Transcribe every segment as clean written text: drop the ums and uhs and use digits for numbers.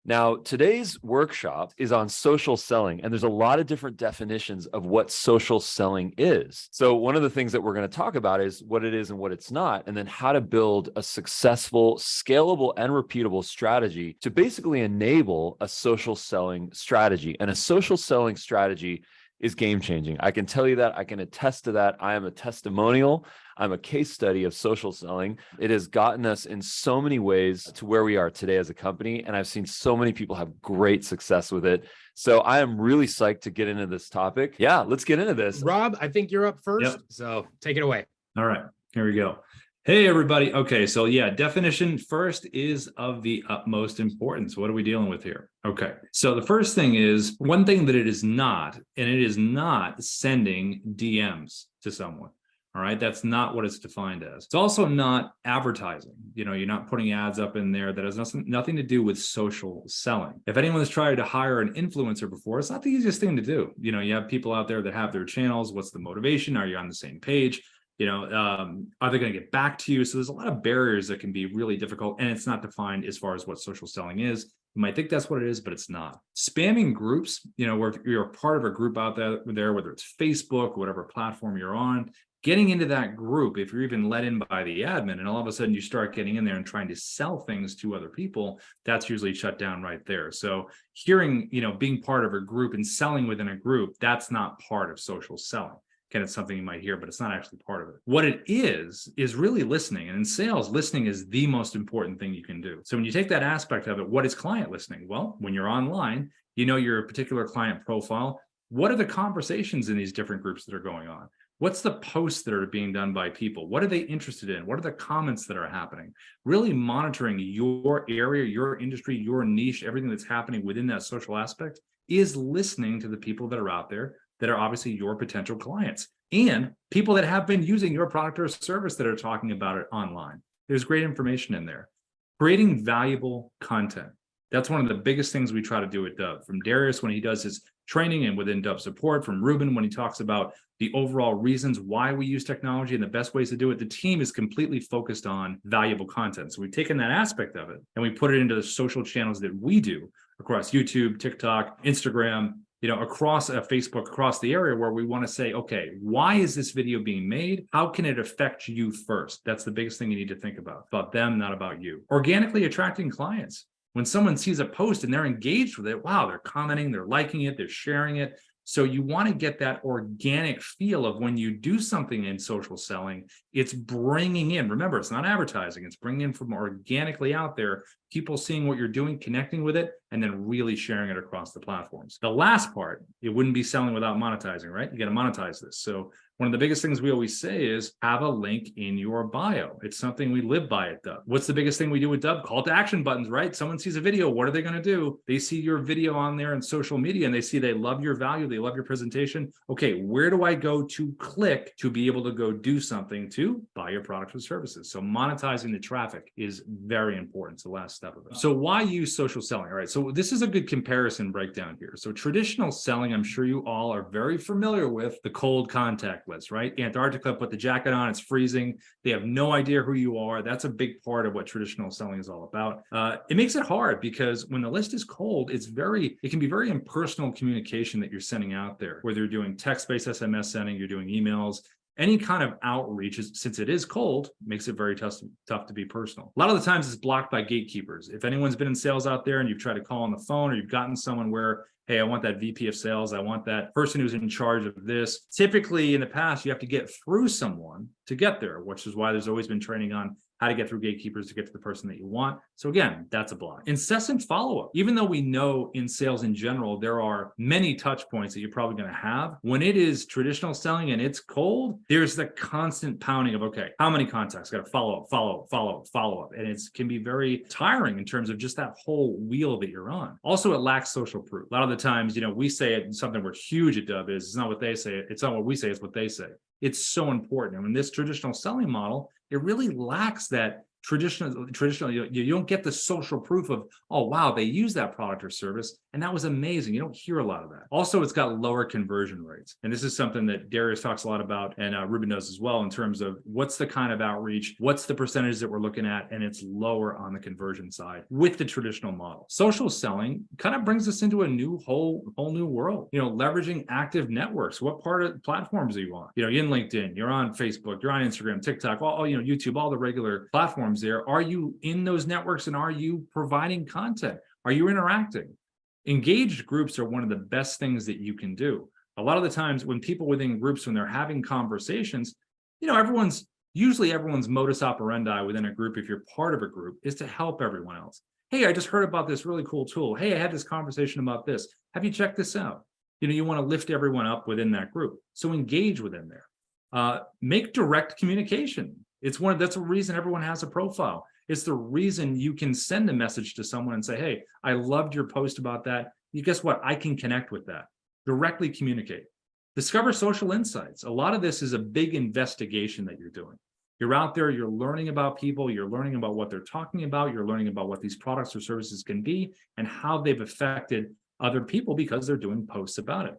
Now, today's workshop is on social selling, and there's a lot of different definitions of what social selling is. So one of the things that we're going to talk about is what it is and what it's not, and then how to build a successful, scalable, and repeatable strategy to basically enable a social selling strategy. And a social selling strategy is game changing. I can tell you that. I can attest to that. I am a testimonial. I'm a case study of social selling. It has gotten us in so many ways to where we are today as a company. And I've seen so many people have great success with it. So I am really psyched to get into this topic. Yeah, let's get into this. Rob, I think you're up first. Yep. So take it away. All right, here we go. Hey, everybody. Okay, so yeah, definition first is of the utmost importance. What are we dealing with here? Okay, so the first thing is one thing that it is not, and it is not sending DMs to someone. All right, that's not what it's defined as. It's also not advertising. You know, you're not putting ads up in there. That has nothing to do with social selling. If anyone has tried to hire an influencer before, it's not the easiest thing to do. You know, you have people out there that have their channels. What's the motivation? Are you on the same page? You know, are they going to get back to you? So there's a lot of barriers that can be really difficult, and it's not defined as far as what social selling is. You might think that's what it is, but it's not. Spamming groups, you know, where you're part of a group out there, whether it's Facebook, whatever platform you're on, getting into that group, if you're even let in by the admin, and all of a sudden you start getting in there and trying to sell things to other people, that's usually shut down right there. So hearing, you know, being part of a group and selling within a group, that's not part of social selling. Again, it's something you might hear, but it's not actually part of it. What it is really listening. And in sales, listening is the most important thing you can do. So when you take that aspect of it, what is client listening? Well, when you're online, you know your particular client profile. What are the conversations in these different groups that are going on? What's the posts that are being done by people? What are they interested in? What are the comments that are happening? Really monitoring your area, your industry, your niche, everything that's happening within that social aspect is listening to the people that are out there that are obviously your potential clients and people that have been using your product or service that are talking about it online. There's great information in there. Creating valuable content. That's one of the biggest things we try to do at Dubb. From Darius when he does his training and within Dubb support, from Ruben when he talks about the overall reasons why we use technology and the best ways to do it, the team is completely focused on valuable content. So we've taken that aspect of it and we put it into the social channels that we do across YouTube, TikTok, Instagram, you know, across Facebook, across the area where we want to say, okay, why is this video being made? How can it affect you first? That's the biggest thing you need to think about them, not about you. Organically attracting clients. When someone sees a post and they're engaged with it, wow, they're commenting, they're liking it, they're sharing it. So you want to get that organic feel of when you do something in social selling, it's bringing in, remember, it's not advertising, it's bringing in from organically out there, people seeing what you're doing, connecting with it, and then really sharing it across the platforms. The last part, it wouldn't be selling without monetizing, right? You got to monetize this. So one of the biggest things we always say is have a link in your bio. It's something we live by at Dubb. What's the biggest thing we do with Dubb? Call to action buttons, right? Someone sees a video, what are they going to do? They see your video on there in social media and they see they love your value, they love your presentation. Okay, where do I go to click to be able to go do something to buy your products or services? So monetizing the traffic is very important. It's the last step of it. So why use social selling? All right, so this is a good comparison breakdown here. So traditional selling, I'm sure you all are very familiar with the cold contact list, right? Antarctica, put the jacket on, it's freezing. They have no idea who you are. That's a big part of what traditional selling is all about. It makes it hard because when the list is cold, it can be very impersonal communication that you're sending out there, whether you're doing text-based SMS sending, you're doing emails, any kind of outreach, since it is cold, makes it very tough to be personal. A lot of the times it's blocked by gatekeepers. If anyone's been in sales out there and you've tried to call on the phone or you've gotten someone where, hey, I want that VP of sales, I want that person who's in charge of this. Typically in the past, you have to get through someone to get there, which is why there's always been training on how to get through gatekeepers to get to the person that you want. So again, that's a block. Incessant follow-up. Even though we know in sales in general, there are many touch points that you're probably going to have. When it is traditional selling and it's cold, there's the constant pounding of, okay, how many contacts? Got to follow up. And it can be very tiring in terms of just that whole wheel that you're on. Also, it lacks social proof. A lot of the times, you know, we say it, and something we're huge at Dubb is, it's not what they say, it's not what we say, it's what they say. It's so important. And in this traditional selling model, it really lacks that traditional, you don't get the social proof of, oh, wow, they use that product or service, and that was amazing. You don't hear a lot of that. Also, it's got lower conversion rates. And this is something that Darius talks a lot about, and Ruben knows as well, in terms of what's the kind of outreach, what's the percentage that we're looking at, and it's lower on the conversion side with the traditional model. Social selling kind of brings us into a whole new world, leveraging active networks. What part of platforms are you on? You're in LinkedIn, you're on Facebook, you're on Instagram, TikTok, all YouTube, all the regular platforms there. Are you in those networks, and are you providing content? Are you interacting? Engaged groups are one of the best things that you can do. A lot of the times when people within groups, when they're having conversations, everyone's modus operandi within a group, if you're part of a group, is to help everyone else. Hey, I just heard about this really cool tool. Hey, I had this conversation about this. Have you checked this out? You want to lift everyone up within that group. So engage within there. Make direct communication. That's a reason everyone has a profile. It's the reason you can send a message to someone and say, hey, I loved your post about that. Guess what? I can connect with that. Directly communicate. Discover social insights. A lot of this is a big investigation that you're doing. You're out there, you're learning about people, you're learning about what they're talking about, you're learning about what these products or services can be and how they've affected other people because they're doing posts about it.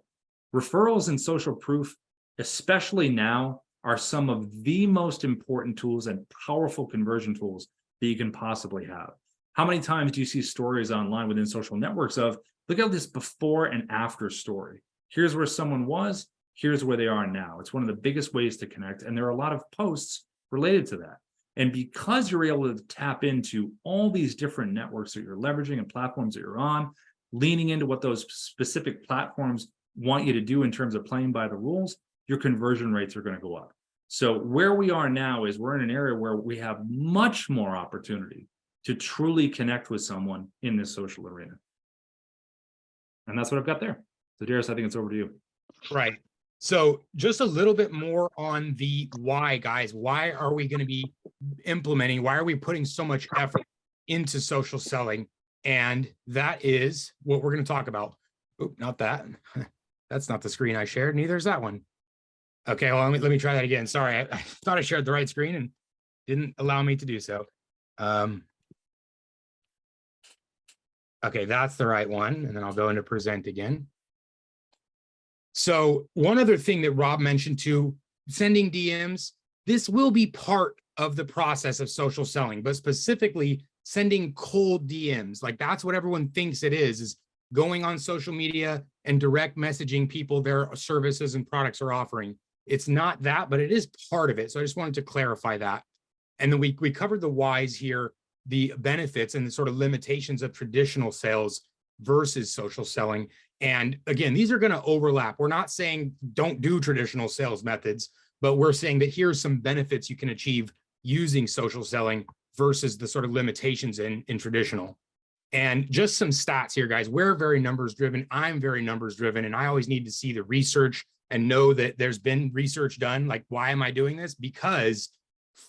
Referrals and social proof, especially now, are some of the most important tools and powerful conversion tools that you can possibly have. How many times do you see stories online within social networks of, look at this before and after story. Here's where someone was, here's where they are now. It's one of the biggest ways to connect, and there are a lot of posts related to that. And because you're able to tap into all these different networks that you're leveraging and platforms that you're on, leaning into what those specific platforms want you to do in terms of playing by the rules, your conversion rates are going to go up. So where we are now is we're in an area where we have much more opportunity to truly connect with someone in this social arena. And that's what I've got there. So Darius, I think it's over to you. Right. So just a little bit more on the why, guys. Why are we going to be implementing? Why are we putting so much effort into social selling? And that is what we're going to talk about. Oh, not that. That's not the screen I shared. Neither is that one. Okay, well, let me try that again. Sorry, I thought I shared the right screen and didn't allow me to do so. Okay, that's the right one. And then I'll go into present again. So one other thing that Rob mentioned too, sending DMs, this will be part of the process of social selling, but specifically sending cold DMs. Like that's what everyone thinks it is going on social media and direct messaging people their services and products are offering. It's not that, but it is part of it. So I just wanted to clarify that. And then we covered the whys here, the benefits and the sort of limitations of traditional sales versus social selling. And again, these are going to overlap. We're not saying don't do traditional sales methods, but we're saying that here's some benefits you can achieve using social selling versus the sort of limitations in traditional. And just some stats here, guys. We're very numbers driven. I'm very numbers driven, and I always need to see the research and know that there's been research done. Like, why am I doing this? Because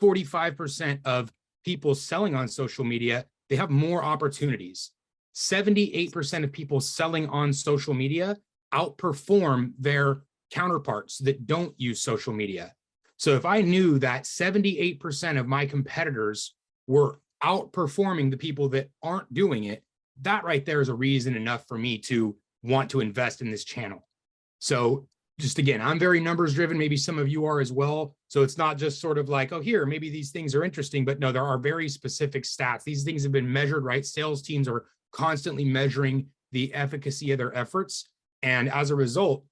45% of people selling on social media, they have more opportunities. 78% of people selling on social media outperform their counterparts that don't use social media. So if I knew that 78% of my competitors were outperforming the people that aren't doing it, that right there is a reason enough for me to want to invest in this channel. So just again, I'm very numbers driven. Maybe some of you are as well. So it's not just sort of like, oh, here, maybe these things are interesting, but no, there are very specific stats. These things have been measured, right? Sales teams are constantly measuring the efficacy of their efforts. And as a result,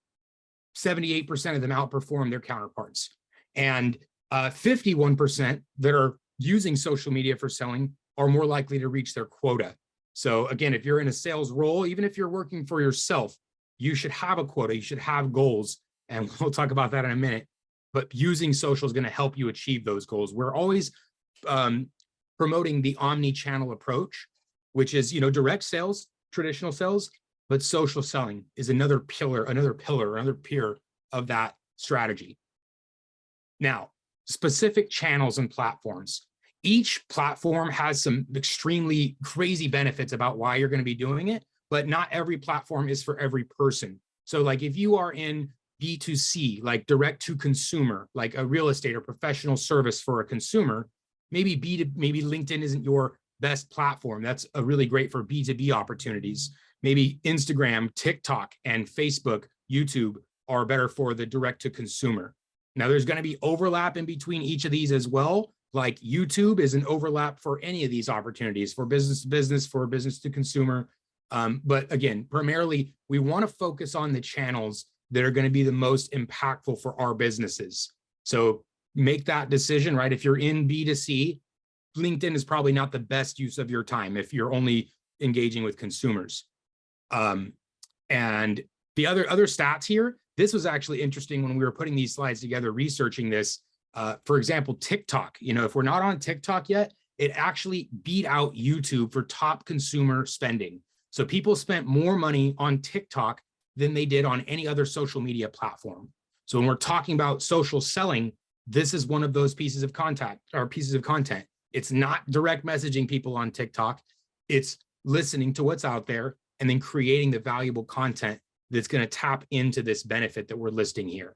78% of them outperform their counterparts. And 51% that are using social media for selling are more likely to reach their quota. So again, if you're in a sales role, even if you're working for yourself, you should have a quota, you should have goals. And we'll talk about that in a minute. But using social is going to help you achieve those goals. We're always promoting the omni-channel approach, which is, direct sales, traditional sales, but social selling is another pillar, another pier of that strategy. Now, specific channels and platforms. Each platform has some extremely crazy benefits about why you're going to be doing it, but not every platform is for every person. So like if you are in B2C, like direct to consumer, like a real estate or professional service for a consumer, maybe maybe LinkedIn isn't your best platform. That's a really great for B2B opportunities. Maybe Instagram, TikTok, and Facebook, YouTube are better for the direct to consumer. Now there's going to be overlap in between each of these as well. Like YouTube is an overlap for any of these opportunities, for business to business, for business to consumer. But again, primarily, we want to focus on the channels that are going to be the most impactful for our businesses. So make that decision, right? If you're in B2C, LinkedIn is probably not the best use of your time if you're only engaging with consumers. And the other stats here, this was actually interesting when we were putting these slides together, researching this. For example, TikTok, if we're not on TikTok yet, it actually beat out YouTube for top consumer spending. So people spent more money on TikTok than they did on any other social media platform. So when we're talking about social selling, this is one of those pieces of content. It's not direct messaging people on TikTok. It's listening to what's out there and then creating the valuable content that's going to tap into this benefit that we're listing here.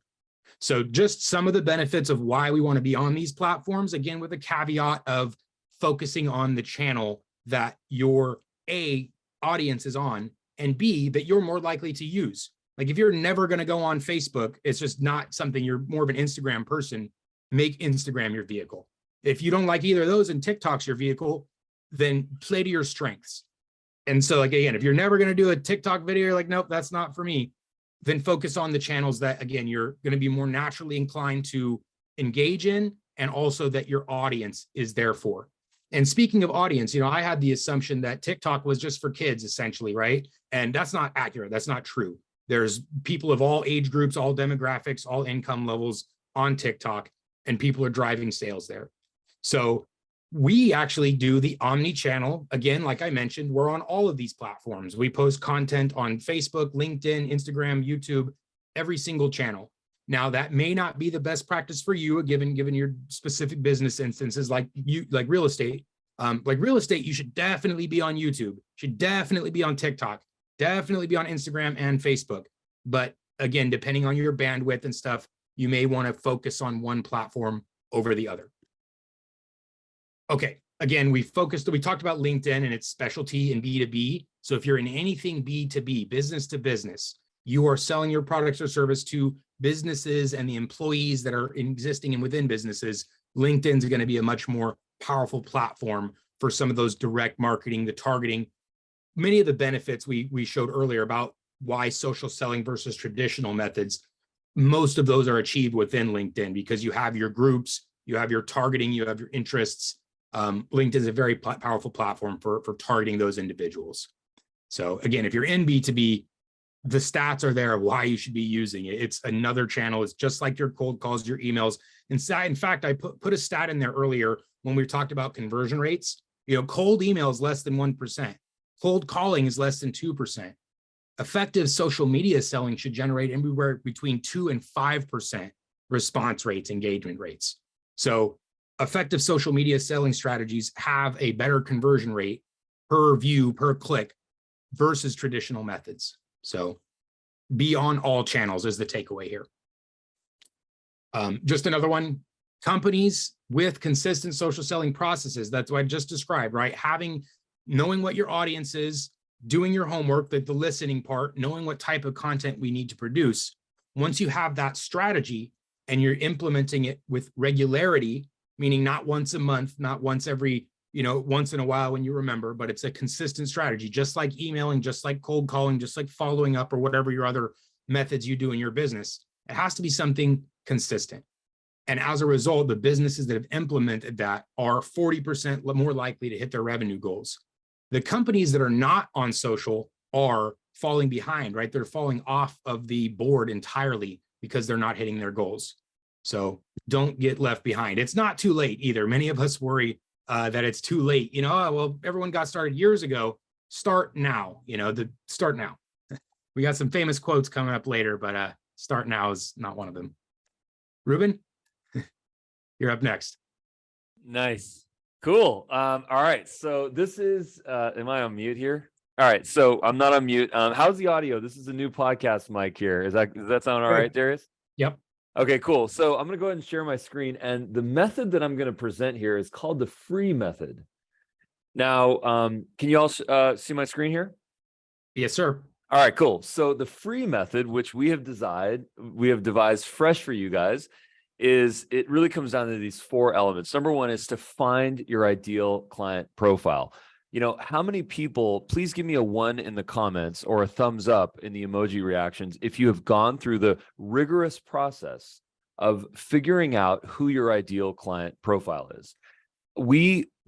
So just some of the benefits of why we want to be on these platforms, again, with a caveat of focusing on the channel that your A, audience is on, and B, that you're more likely to use. Like if you're never going to go on Facebook, it's just not something, you're more of an Instagram person, make Instagram your vehicle. If you don't like either of those and TikTok's your vehicle, then play to your strengths. And so like, again, if you're never going to do a TikTok video, you're like, nope, that's not for me, then focus on the channels that, again, you're going to be more naturally inclined to engage in, and also that your audience is there for. And speaking of audience, I had the assumption that TikTok was just for kids, essentially, right? And that's not accurate. That's not true. There's people of all age groups, all demographics, all income levels on TikTok, and people are driving sales there. So we actually do the omni-channel. Again, like I mentioned, we're on all of these platforms. We post content on Facebook, LinkedIn, Instagram, YouTube, every single channel. Now, that may not be the best practice for you, given your specific business instances, like real estate. Like real estate, you should definitely be on YouTube, should definitely be on TikTok, definitely be on Instagram and Facebook. But again, depending on your bandwidth and stuff, you may want to focus on one platform over the other. Okay, again, we talked about LinkedIn and its specialty in B2B. So if you're in anything B2B, business to business, you are selling your products or service to businesses and the employees that are existing and within businesses, LinkedIn's going to be a much more powerful platform for some of those direct marketing, the targeting. Many of the benefits we showed earlier about why social selling versus traditional methods, most of those are achieved within LinkedIn because you have your groups, you have your targeting, you have your interests. LinkedIn is a very powerful platform for targeting those individuals. So again, if you're in B2B, the stats are there of why you should be using it. It's another channel. It's just like your cold calls, your emails. In fact, I put a stat in there earlier when we talked about conversion rates. Cold email is less than 1%. Cold calling is less than 2%. Effective social media selling should generate anywhere between 2 and 5% response rates, engagement rates. So effective social media selling strategies have a better conversion rate per view, per click versus traditional methods. So be on all channels is the takeaway here. Just another one, companies with consistent social selling processes. That's what I just described, right? Knowing what your audience is, doing your homework, the listening part, knowing what type of content we need to produce. Once you have that strategy and you're implementing it with regularity, meaning not once a month, not once every, once in a while when you remember, but it's a consistent strategy, just like emailing, just like cold calling, just like following up or whatever your other methods you do in your business. It has to be something consistent. And as a result, the businesses that have implemented that are 40% more likely to hit their revenue goals. The companies that are not on social are falling behind, right? They're falling off of the board entirely because they're not hitting their goals. So don't get left behind. It's not too late either. Many of us worry that it's too late. Well, everyone got started years ago. Start now. Start now. We got some famous quotes coming up later, but start now is not one of them. Ruben, you're up next. Nice. Cool. All right. So this is, am I on mute here? All right. So I'm not on mute. How's the audio? This is a new podcast mic here. Does that sound all right, Darius? Yep. Okay, cool. So I'm going to go ahead and share my screen. And the method that I'm going to present here is called the free method. Now, can you all see my screen here? Yes, sir. All right, cool. So the free method, which we have devised fresh for you guys, is it really comes down to these 4 elements. Number 1 is to find your ideal client profile. You know, how many people, please give me a 1 in the comments or a thumbs up in the emoji reactions if you have gone through the rigorous process of figuring out who your ideal client profile is.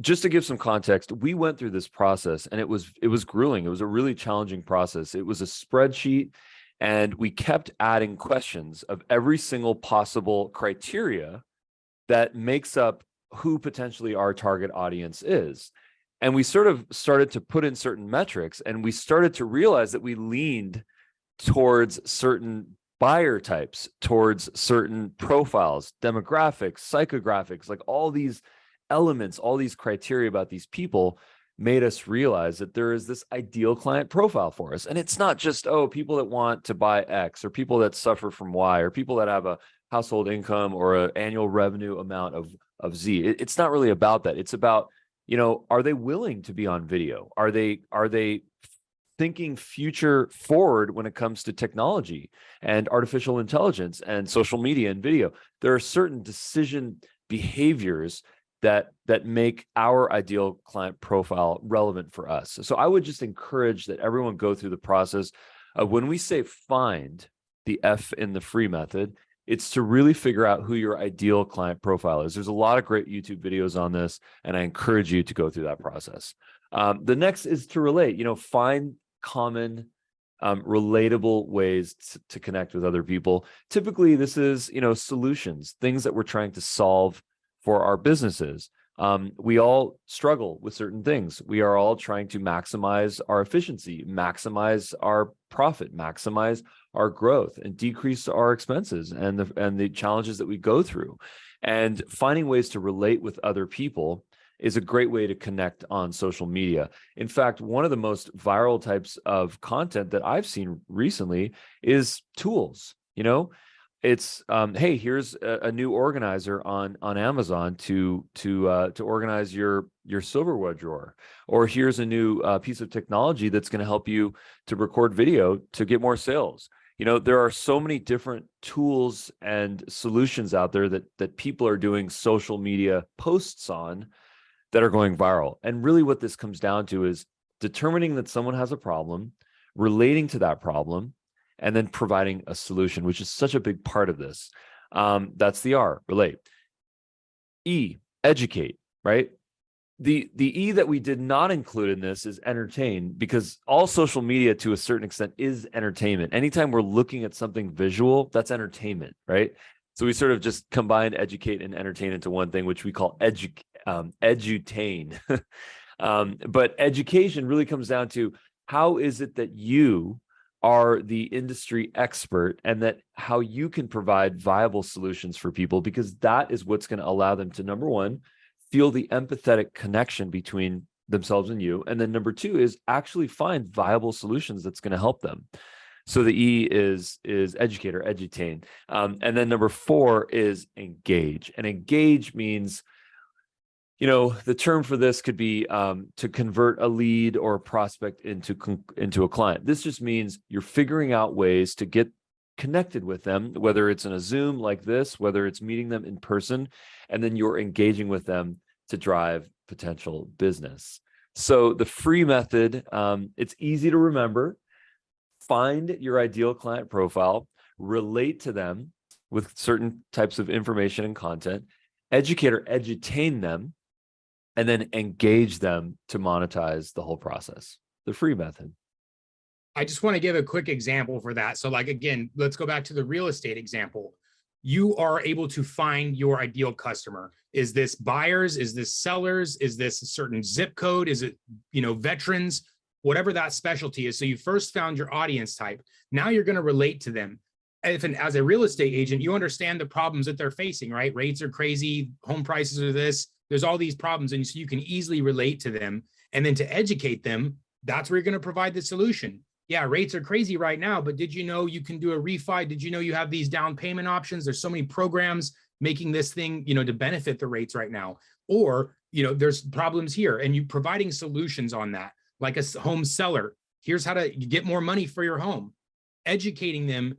Just to give some context, we went through this process and it was grueling. It was a really challenging process. It was a spreadsheet and we kept adding questions of every single possible criteria that makes up who potentially our target audience is. And we sort of started to put in certain metrics and we started to realize that we leaned towards certain buyer types, towards certain profiles, demographics, psychographics, like all these elements, all these criteria about these people made us realize that there is this ideal client profile for us. And it's not just, oh, people that want to buy X or people that suffer from Y or people that have a household income or an annual revenue amount of Z. It's not really about that. It's about, you know, are they willing to be on video? Are they thinking future forward when it comes to technology and artificial intelligence and social media and video? There are certain decision behaviors that make our ideal client profile relevant for us. So I would just encourage that everyone go through the process of, when we say find the F in the free method, it's to really figure out who your ideal client profile is. There's a lot of great YouTube videos on this, and I encourage you to go through that process. The next is to relate, you know, find common relatable ways to connect with other people. Typically, this is, you know, solutions, things that we're trying to solve for our businesses. We all struggle with certain things. We are all trying to maximize our efficiency, maximize our profit, maximize our growth, and decrease our expenses and the challenges that we go through. And finding ways to relate with other people is a great way to connect on social media. In fact, one of the most viral types of content that I've seen recently is tools. You know, it's hey, here's a new organizer on Amazon to organize your silverware drawer, or here's a new piece of technology that's going to help you to record video to get more sales. You know, there are so many different tools and solutions out there that people are doing social media posts on that are going viral. And really what this comes down to is determining that someone has a problem, relating to that problem, and then providing a solution, which is such a big part of this. That's the R, relate. E, educate, right? The E that we did not include in this is entertain, because all social media to a certain extent is entertainment. Anytime we're looking at something visual, that's entertainment, right? So we sort of just combined educate and entertain into one thing, which we call edutain. But education really comes down to, how is it that you are the industry expert, and that how you can provide viable solutions for people, because that is what's going to allow them to, number 1, feel the empathetic connection between themselves and you. And then number 2 is actually find viable solutions that's going to help them. So the E is educate or edutain. And then number 4 is engage. And engage means, you know, the term for this could be to convert a lead or a prospect into a client. This just means you're figuring out ways to get connected with them, whether it's in a Zoom like this, whether it's meeting them in person, and then you're engaging with them to drive potential business. So the free method, it's easy to remember. Find your ideal client profile, relate to them with certain types of information and content, educate or edutain them, and then engage them to monetize the whole process. The free method. I just want to give a quick example for that. So like, again, let's go back to the real estate example. You are able to find your ideal customer. Is this buyers? Is this sellers? Is this a certain zip code? Is it, you know, veterans? Whatever that specialty is. So you first found your audience type. Now you're going to relate to them. As a real estate agent, you understand the problems that they're facing, right? Rates are crazy. Home prices are this. There's all these problems. And so you can easily relate to them. And then to educate them, that's where you're going to provide the solution. yeah, rates are crazy right now, but did you know you can do a refi? Did you know you have these down payment options? There's so many programs making this thing, to benefit the rates right now. Or, there's problems here and you providing solutions on that, like a home seller. Here's how to get more money for your home, educating them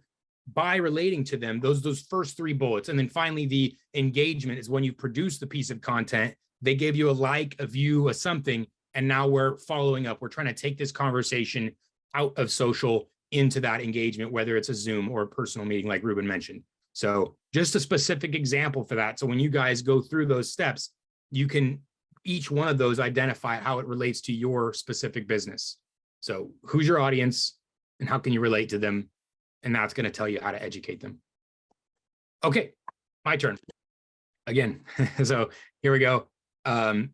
by relating to them, those first 3 bullets. And then finally, the engagement is when you produce the piece of content, they gave you a like, a view, a something, and now we're following up. We're trying to take this conversation out of social into that engagement, whether it's a Zoom or a personal meeting, like Ruben mentioned. So just a specific example for that. So when you guys go through those steps, you can each one of those identify how it relates to your specific business. So who's your audience and how can you relate to them? And that's going to tell you how to educate them. Okay, my turn again. So here we go.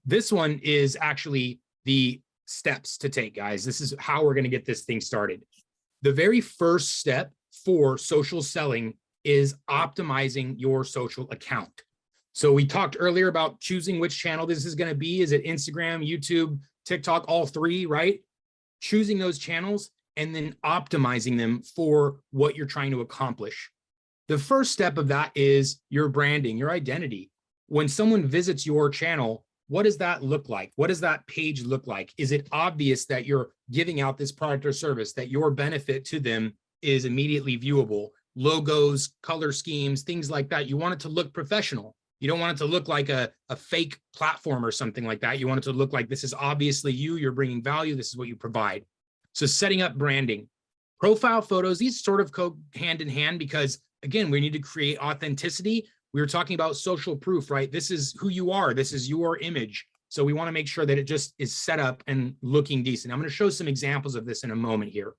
This one is actually the steps to take, guys. This is how we're going to get this thing started. The very first step for social selling is optimizing your social account. So we talked earlier about choosing which channel this is going to be. Is it Instagram, YouTube, TikTok, all 3, right? Choosing those channels and then optimizing them for what you're trying to accomplish. The first step of that is your branding, your identity. When someone visits your channel, what does that look like? What does that page look like? Is it obvious that you're giving out this product or service, that your benefit to them is immediately viewable? Logos, color schemes, things like that. You want it to look professional. You don't want it to look like a fake platform or something like that. You want it to look like this is obviously you, you're bringing value, this is what you provide. So setting up branding. Profile photos, these sort of go hand in hand because, again, we need to create authenticity. We were talking about social proof, right? This is who you are. This is your image. So we want to make sure that it just is set up and looking decent. I'm going to show some examples of this in a moment here.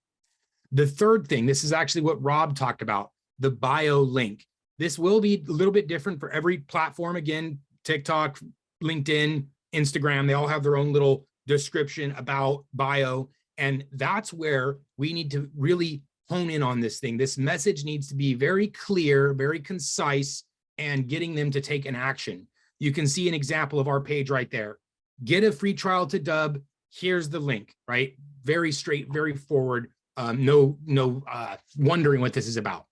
The third thing, this is actually what Rob talked about, the bio link. This will be a little bit different for every platform. Again, TikTok, LinkedIn, Instagram, they all have their own little description about bio. And that's where we need to really hone in on this thing. This message needs to be very clear, very concise, and getting them to take an action. You can see an example of our page right there. Get a free trial to Dubb. Here's the link, right? Very straight, very forward. No wondering what this is about.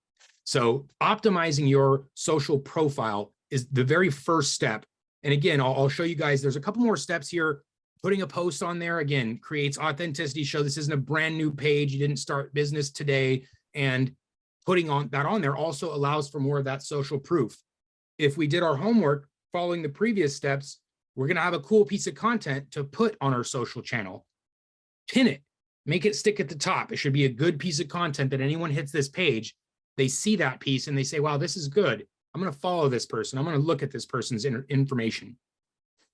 So optimizing your social profile is the very first step. And again, I'll show you guys, there's a couple more steps here. Putting a post on there, again, creates authenticity, show this isn't a brand new page. You didn't start business today. And putting that on there also allows for more of that social proof. If we did our homework following the previous steps, we're going to have a cool piece of content to put on our social channel. Pin it, make it stick at the top. It should be a good piece of content that anyone hits this page, they see that piece and they say, wow, this is good. I'm going to follow this person. I'm going to look at this person's information.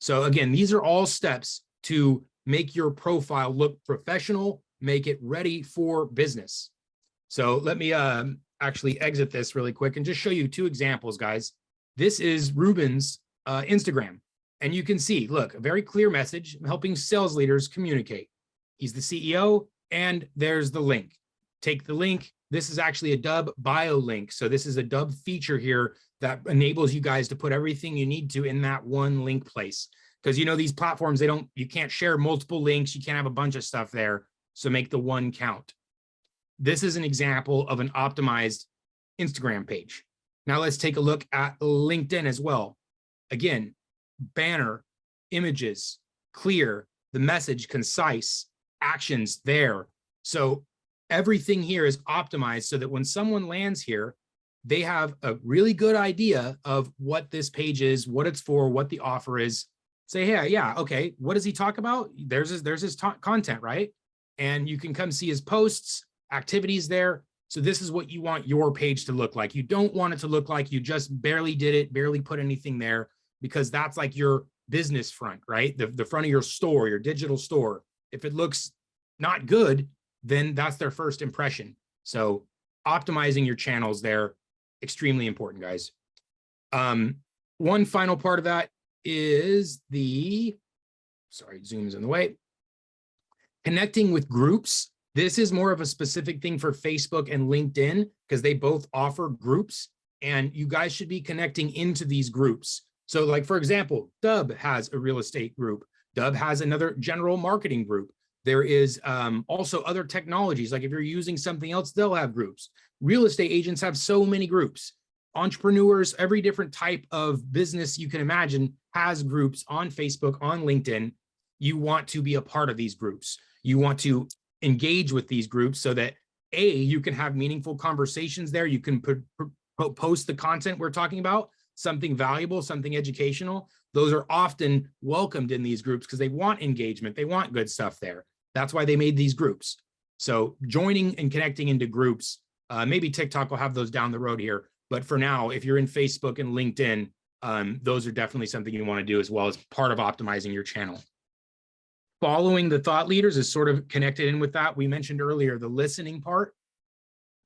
So again, these are all steps to make your profile look professional, make it ready for business. So let me actually exit this really quick and just show you 2 examples, guys. This is Ruben's Instagram. And you can see, look, a very clear message, helping sales leaders communicate. He's the CEO, and there's the link. Take the link. This is actually a Dubb bio link. So this is a Dubb feature here that enables you guys to put everything you need to in that one link place. Because these platforms, you can't share multiple links. You can't have a bunch of stuff there. So make the one count. This is an example of an optimized Instagram page. Now let's take a look at LinkedIn as well. Again, banner, images, clear, the message concise, actions there. So everything here is optimized so that when someone lands here, they have a really good idea of what this page is, what it's for, what the offer is. Say, hey, yeah, okay, what does he talk about? There's his content, right? And you can come see his posts, activities there. So this is what you want your page to look like. You don't want it to look like you just barely did it, barely put anything there, because that's like your business front, right? The front of your store, your digital store. If it looks not good, then that's their first impression. So optimizing your channels there, extremely important, guys. One final part of that is Zoom's in the way. Connecting with groups. This is more of a specific thing for Facebook and LinkedIn because they both offer groups, and you guys should be connecting into these groups. So like, for example, Dubb has a real estate group. Dubb has another general marketing group. There is also other technologies. Like if you're using something else, they'll have groups. Real estate agents have so many groups. Entrepreneurs, every different type of business you can imagine has groups on Facebook, on LinkedIn. You want to be a part of these groups. You want to engage with these groups so that you can have meaningful conversations there. You can post the content we're talking about, something valuable, something educational. Those are often welcomed in these groups because they want engagement. They want good stuff there. That's why they made these groups. So joining and connecting into groups, maybe TikTok will have those down the road here. But for now, if you're in Facebook and LinkedIn, those are definitely something you want to do as well as part of optimizing your channel. Following the thought leaders is sort of connected in with that. We mentioned earlier the listening part.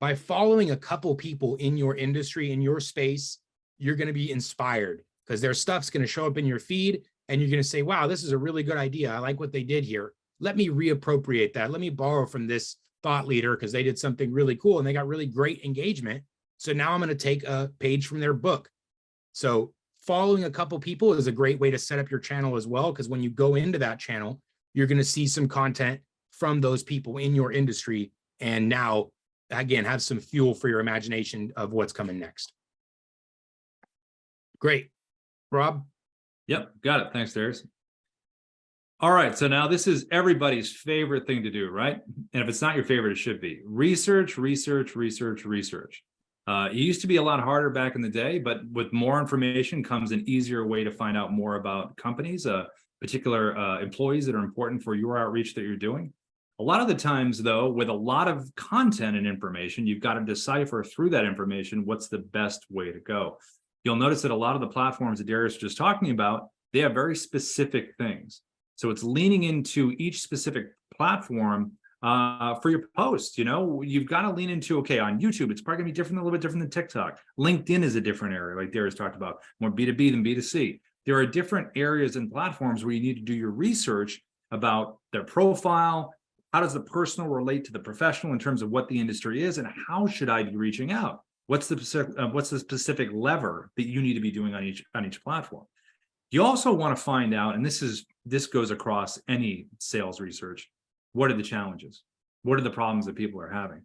By following a couple people in your industry, in your space, you're going to be inspired because their stuff's going to show up in your feed and you're going to say, wow, this is a really good idea. I like what they did here. Let me reappropriate that. Let me borrow from this thought leader because they did something really cool and they got really great engagement. So now I'm going to take a page from their book. So following a couple people is a great way to set up your channel as well, because when you go into that channel, you're going to see some content from those people in your industry. And now, again, have some fuel for your imagination of what's coming next. Great. Rob? Yep, got it. Thanks, Darius. All right, so now this is everybody's favorite thing to do, right? And if it's not your favorite, it should be. Research, research, research, research. It used to be a lot harder back in the day, but with more information comes an easier way to find out more about companies, particular employees that are important for your outreach that you're doing. A lot of the times, though, with a lot of content and information, you've got to decipher through that information what's the best way to go. You'll notice that a lot of the platforms that Darius was just talking about, they have very specific things. So it's leaning into each specific platform for your post. You know, you've got to lean into, okay, on YouTube, it's probably gonna be different, a little bit different than TikTok. LinkedIn is a different area, like Darius talked about, more B2B than B2C. There are different areas and platforms where you need to do your research about their profile. How does the personal relate to the professional in terms of what the industry is, and how should I be reaching out? What's the specific lever that you need to be doing on each platform? You also want to find out, and this goes across any sales research, what are the challenges? What are the problems that people are having?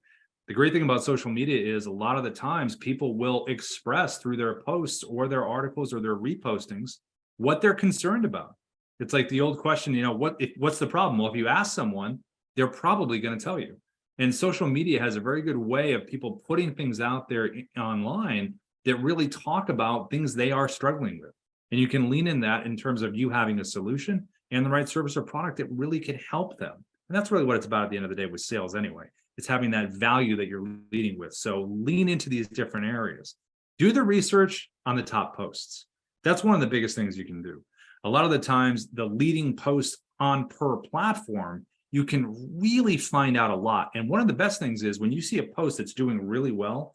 The great thing about social media is a lot of the times people will express through their posts or their articles or their repostings what they're concerned about. It's like the old question, you know, what's the problem? Well, if you ask someone, they're probably going to tell you. And social media has a very good way of people putting things out there online that really talk about things they are struggling with. And you can lean in that in terms of you having a solution and the right service or product that really can help them. And that's really what it's about at the end of the day with sales anyway. It's having that value that you're leading with. So lean into these different areas. Do the research on the top posts. That's one of the biggest things you can do. A lot of the times, the leading posts on per platform, you can really find out a lot. And one of the best things is when you see a post that's doing really well,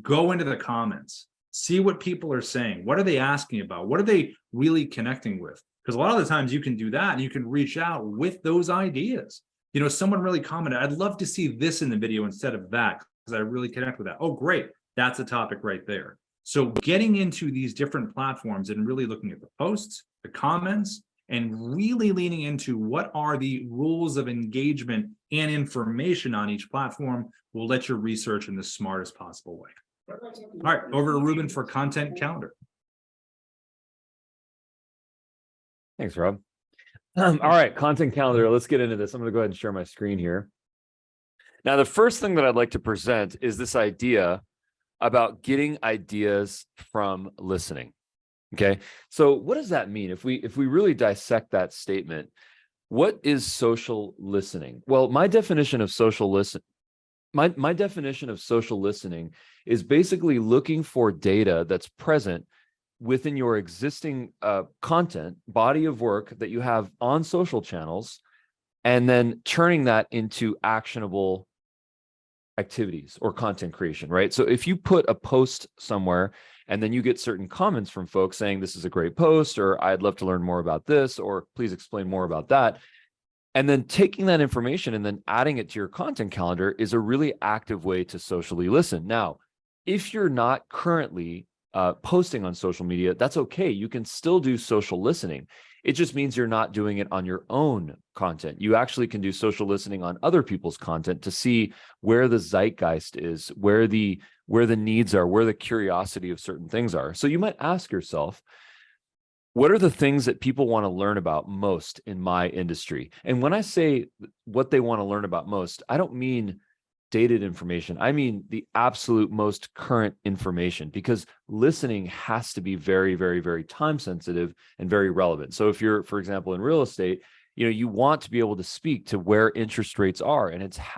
go into the comments, see what people are saying. What are they asking about? What are they really connecting with? Because a lot of the times you can do that and you can reach out with those ideas. You know, someone really commented, I'd love to see this in the video instead of that because I really connect with that. Oh, great. That's a topic right there. So getting into these different platforms and really looking at the posts, the comments, and really leaning into what are the rules of engagement and information on each platform will let you research in the smartest possible way. All right, over to Ruben for content calendar. Thanks, Rob. All right, content calendar. Let's get into this. I'm going to go ahead and share my screen here. Now, the first thing that I'd like to present is this idea about getting ideas from listening. Okay, so what does that mean? If we really dissect that statement, what is social listening? Well, my definition of social listening is basically looking for data that's present within your existing content, body of work that you have on social channels, and then turning that into actionable activities or content creation, right? So if you put a post somewhere and then you get certain comments from folks saying this is a great post, or I'd love to learn more about this, or please explain more about that, and then taking that information and then adding it to your content calendar is a really active way to socially listen. Now, if you're not currently posting on social media, that's okay. You can still do social listening. It just means you're not doing it on your own content. You actually can do social listening on other people's content to see where the zeitgeist is, where the needs are, where the curiosity of certain things are. So you might ask yourself, what are the things that people want to learn about most in my industry? And when I say what they want to learn about most, I don't mean dated information. I mean the absolute most current information, because listening has to be very, very, very time sensitive and very relevant. So if you're, for example, in real estate, you want to be able to speak to where interest rates are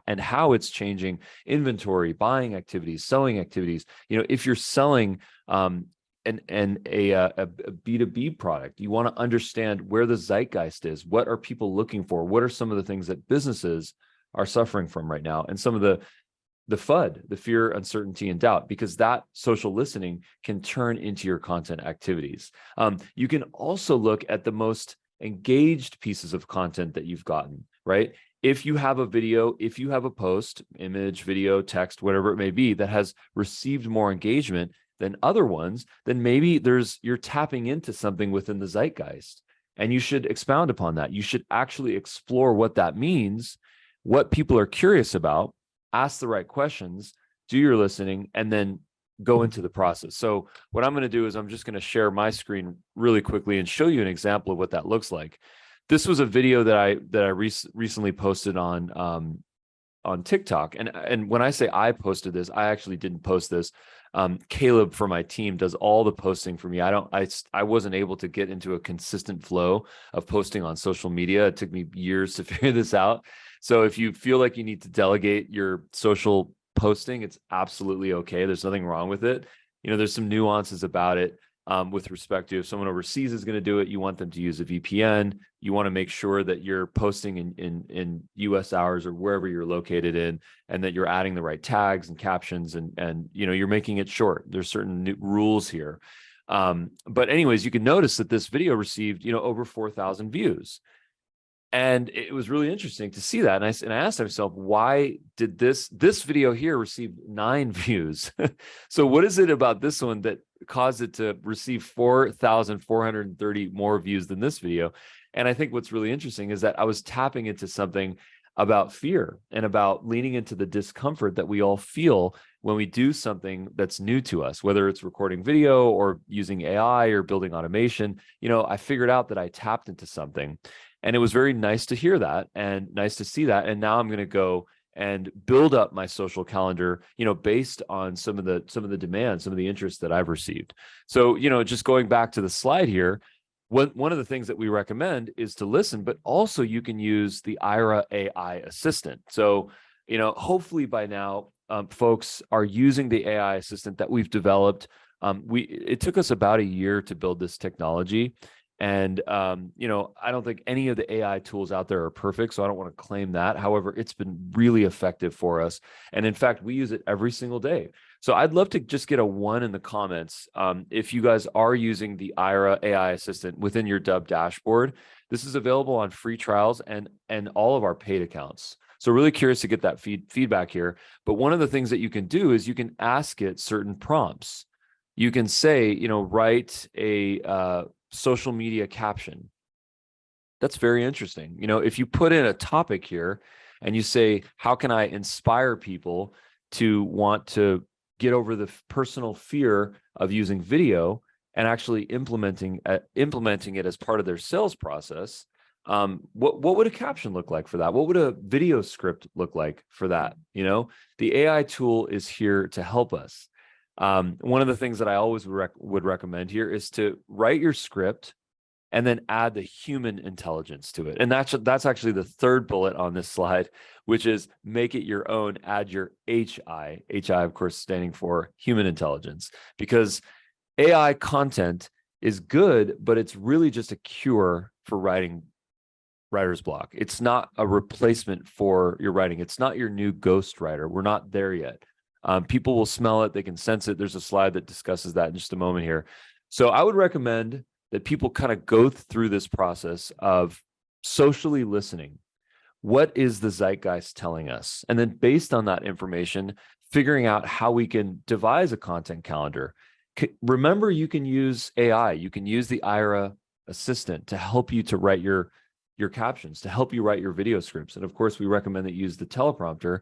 and how it's changing inventory, buying activities, selling activities. If you're selling a B2B product, you want to understand where the zeitgeist is. What are people looking for? What are some of the things that businesses are suffering from right now? And some of the FUD, the fear, uncertainty, and doubt, because that social listening can turn into your content activities. You can also look at the most engaged pieces of content that you've gotten, right? If you have a video, if you have a post, image, video, text, whatever it may be, that has received more engagement than other ones, then maybe you're tapping into something within the zeitgeist, and you should expound upon that. You should actually explore what that means, what people are curious about, ask the right questions, do your listening, and then go into the process. So what I'm going to do is I'm just going to share my screen really quickly and show you an example of what that looks like. This was a video that I recently posted on TikTok. And when I say I posted this, I actually didn't post this. Caleb from my team does all the posting for me. I wasn't able to get into a consistent flow of posting on social media. It took me years to figure this out. So if you feel like you need to delegate your social posting, it's absolutely okay. There's nothing wrong with it. There's some nuances about it. With respect to if someone overseas is going to do it, you want them to use a VPN. You want to make sure that you're posting in US hours or wherever you're located in, and that you're adding the right tags and captions, and you're making it short. There's certain rules here. But anyways, you can notice that this video received, over 4,000 views. And it was really interesting to see that. And I asked myself, why did this video here receive 9 views? So what is it about this one that caused it to receive 4,430 more views than this video? And I think what's really interesting is that I was tapping into something about fear and about leaning into the discomfort that we all feel when we do something that's new to us, whether it's recording video or using AI or building automation. I figured out that I tapped into something. And it was very nice to hear that and nice to see that. And now I'm going to go and build up my social calendar, based on some of the demands, some of the interests that I've received. So, just going back to the slide here, one of the things that we recommend is to listen, but also you can use the Aira AI assistant. So, hopefully by now, folks are using the AI assistant that we've developed. It took us about a year to build this technology. And, I don't think any of the AI tools out there are perfect, so I don't want to claim that. However, it's been really effective for us. And in fact, we use it every single day. So I'd love to just get a 1 in the comments if you guys are using the Aira AI assistant within your Dubb dashboard. This is available on free trials and all of our paid accounts. So really curious to get that feedback here. But one of the things that you can do is you can ask it certain prompts. You can say, write a social media caption. That's very interesting. If you put in a topic here and you say, how can I inspire people to want to get over the personal fear of using video and actually implementing it as part of their sales process, what would a caption look like for that? What would a video script look like for that? The AI tool is here to help us. One of the things that I always would recommend here is to write your script and then add the human intelligence to it. And that's actually the third bullet on this slide, which is make it your own, add your HI, of course, standing for human intelligence, because AI content is good, but it's really just a cure for writer's block. It's not a replacement for your writing. It's not your new ghostwriter. We're not there yet. People will smell it. They can sense it. There's a slide that discusses that in just a moment here. So I would recommend that people kind of go through this process of socially listening. What is the zeitgeist telling us? And then based on that information, figuring out how we can devise a content calendar. Remember, you can use AI. You can use the Aira assistant to help you to write your your captions, to help you write your video scripts. And of course, we recommend that you use the teleprompter.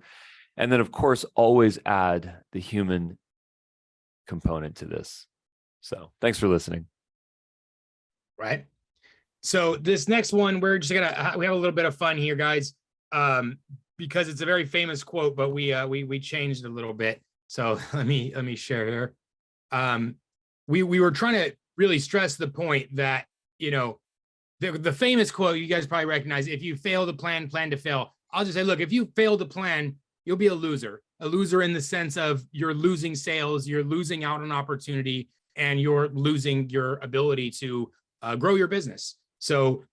And then of course, always add the human component to this. So thanks for listening. Right. So this next one, we have a little bit of fun here, guys, because it's a very famous quote, but we changed a little bit. So let me share here. We were trying to really stress the point that, you know, the famous quote you guys probably recognize: if you fail to plan, plan to fail. I'll just say, look, if you fail to plan, you'll be a loser in the sense of you're losing sales, you're losing out on opportunity, and you're losing your ability to grow your business. So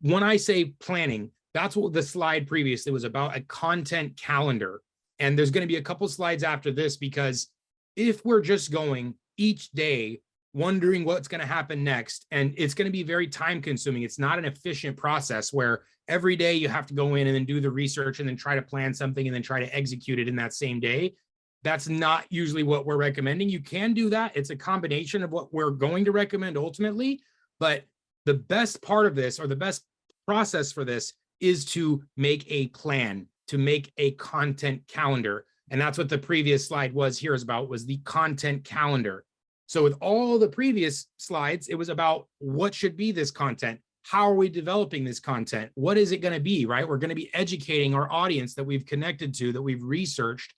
when I say planning, that's what the slide previously was about, a content calendar. And there's going to be a couple slides after this, because if we're just going each day wondering what's going to happen next, and it's going to be very time consuming. It's not an efficient process where every day you have to go in and then do the research and then try to plan something and then try to execute it in that same day. That's not usually what we're recommending. You can do that. It's a combination of what we're going to recommend ultimately, but the best part of this, or the best process for this, is to make a plan, to make a content calendar. And that's what the previous slide was the content calendar. So with all the previous slides, it was about what should be this content. How are we developing this content? What is it going to be, right? We're going to be educating our audience that we've connected to, that we've researched.